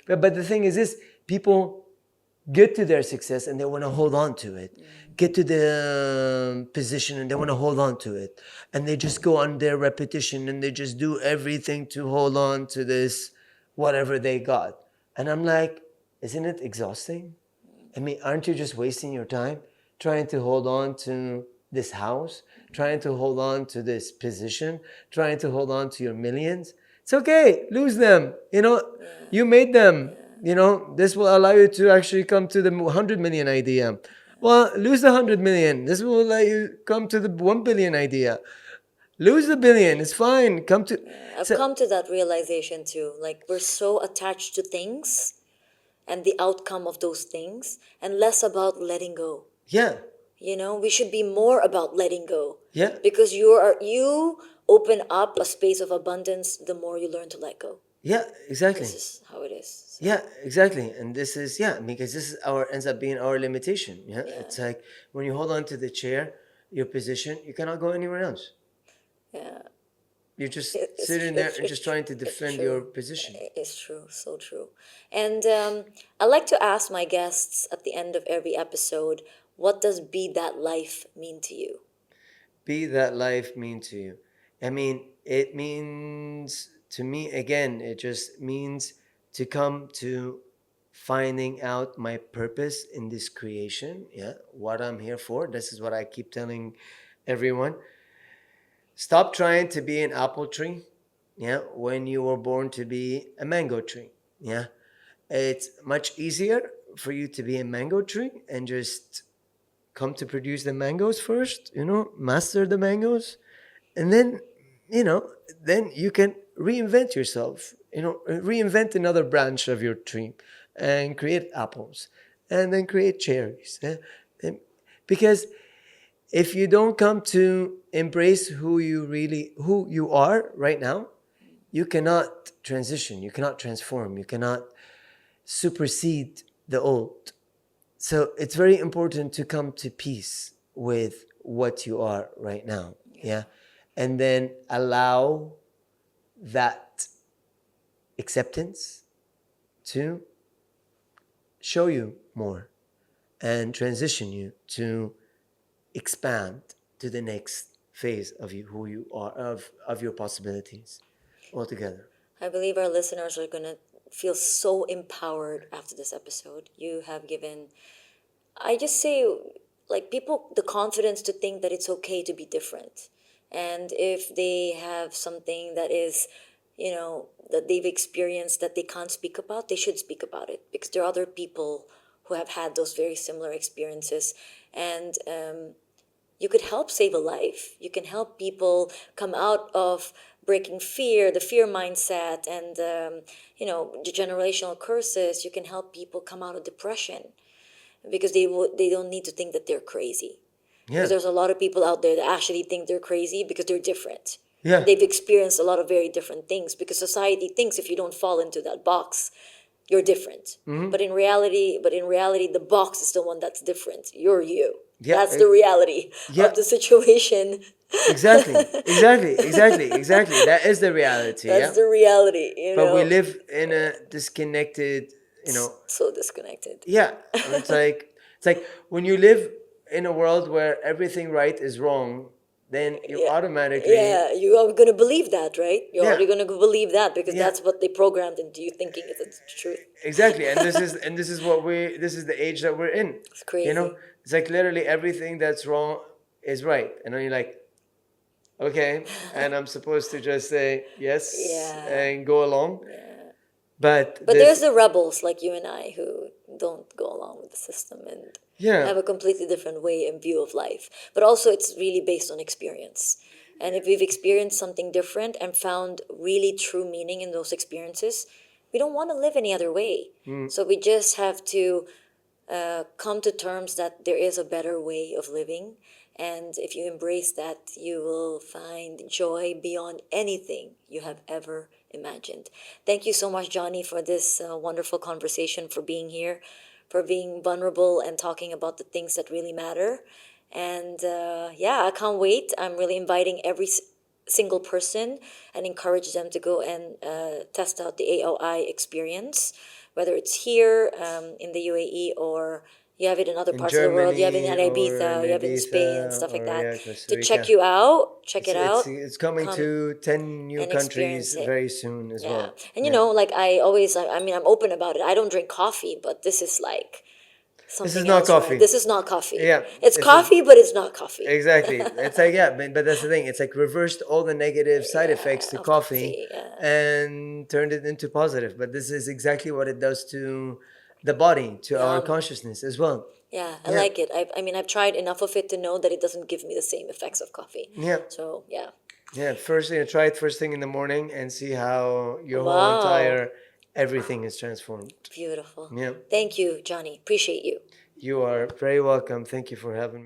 but the thing is this, people get to their success and they want to hold on to it. Get to the position and they want to hold on to it. And they just go on their repetition and they just do everything to hold on to this, whatever they got. And I'm like, isn't it exhausting? I mean, aren't you just wasting your time trying to hold on to this house, trying to hold on to this position, trying to hold on to your millions? It's okay, lose them. You made them. This will allow you to actually come to the 100 million idea. Well, lose the 100 million. This will allow you come to the 1 billion idea. Lose the billion. It's fine. Come to that realization too. Like, we're so attached to things and the outcome of those things, and less about letting go. Yeah. We should be more about letting go. Yeah. Because you open up a space of abundance the more you learn to let go. Yeah, exactly. This is how it is. So. Yeah, exactly. And this is, because this is ends up being our limitation. Yeah? It's like when you hold on to the chair, your position, you cannot go anywhere else. Yeah. You're just sitting there and just trying to defend your position. It's true, so true. And I like to ask my guests at the end of every episode, what does be that life mean to you? Be that life mean to you? I mean, it means to me, again, it just means to come to finding out my purpose in this creation. Yeah, what I'm here for. This is what I keep telling everyone. Stop trying to be an apple tree, yeah, when you were born to be a mango tree. Yeah, it's much easier for you to be a mango tree and just come to produce the mangoes first, master the mangoes, and then, then you can reinvent yourself, reinvent another branch of your tree and create apples and then create cherries. And because if you don't come to embrace who you are right now, you cannot transition, you cannot transform, you cannot supersede the old. So it's very important to come to peace with what you are right now. Yeah. And then allow that acceptance to show you more and transition you to expand to the next phase of you, who you are, of your possibilities altogether. I believe our listeners are going to feel so empowered after this episode. You have given, I just say, like, people the confidence to think that it's okay to be different. And if they have something that is, that they've experienced that they can't speak about, they should speak about it, because there are other people who have had those very similar experiences. And you could help save a life. You can help people come out of breaking fear, the fear mindset, and the generational curses. You can help people come out of depression, because they don't need to think that they're crazy. Yeah. Because there's a lot of people out there that actually think they're crazy because they're different. Yeah. They've experienced a lot of very different things, because society thinks if you don't fall into that box, you're different. Mm-hmm. But in reality, the box is the one that's different. You're you. Yeah, That's the reality yeah. of the situation. Exactly. That is the reality. That's the reality, But we live in a disconnected, so disconnected. Yeah. It's like when you live in a world where everything right is wrong, then you automatically you are going to believe that, right? You're Yeah. already going to believe that, because Yeah. that's what they programmed into you thinking is the truth. Exactly. And this is this is the age that we're in. It's crazy. It's like literally everything that's wrong is right. And then you're like, okay, and I'm supposed to just say yes and go along. But there's the rebels like you and I who don't go along with the system and have a completely different way and view of life. But also it's really based on experience. And if we've experienced something different and found really true meaning in those experiences, we don't want to live any other way. So we just have to come to terms that there is a better way of living. And if you embrace that, you will find joy beyond anything you have ever imagined. Thank you so much, Johny, for this wonderful conversation, for being here, for being vulnerable and talking about the things that really matter. And I can't wait. I'm really inviting every single person and encourage them to go and test out the AOI experience, whether it's here in the UAE, or you have it in other parts of the world. You have it in Ibiza, you have it in Spain and stuff like that. To check you out, check it out. It's coming to 10 new countries very soon as well. And like I always, I'm open about it. I don't drink coffee, but this is like something This is not else, coffee. right? This is not coffee. Yeah. It's coffee, but it's not coffee. Exactly. It's like, but that's the thing. It's like reversed all the negative side effects to coffee and turned it into positive. But this is exactly what it does to the body, to our consciousness as well. Yeah, I like it. I've tried enough of it to know that it doesn't give me the same effects of coffee. Yeah. So, yeah. Yeah, try it first thing in the morning and see how your whole entire everything is transformed. Beautiful. Yeah. Thank you, Johny. Appreciate you. You are very welcome. Thank you for having me.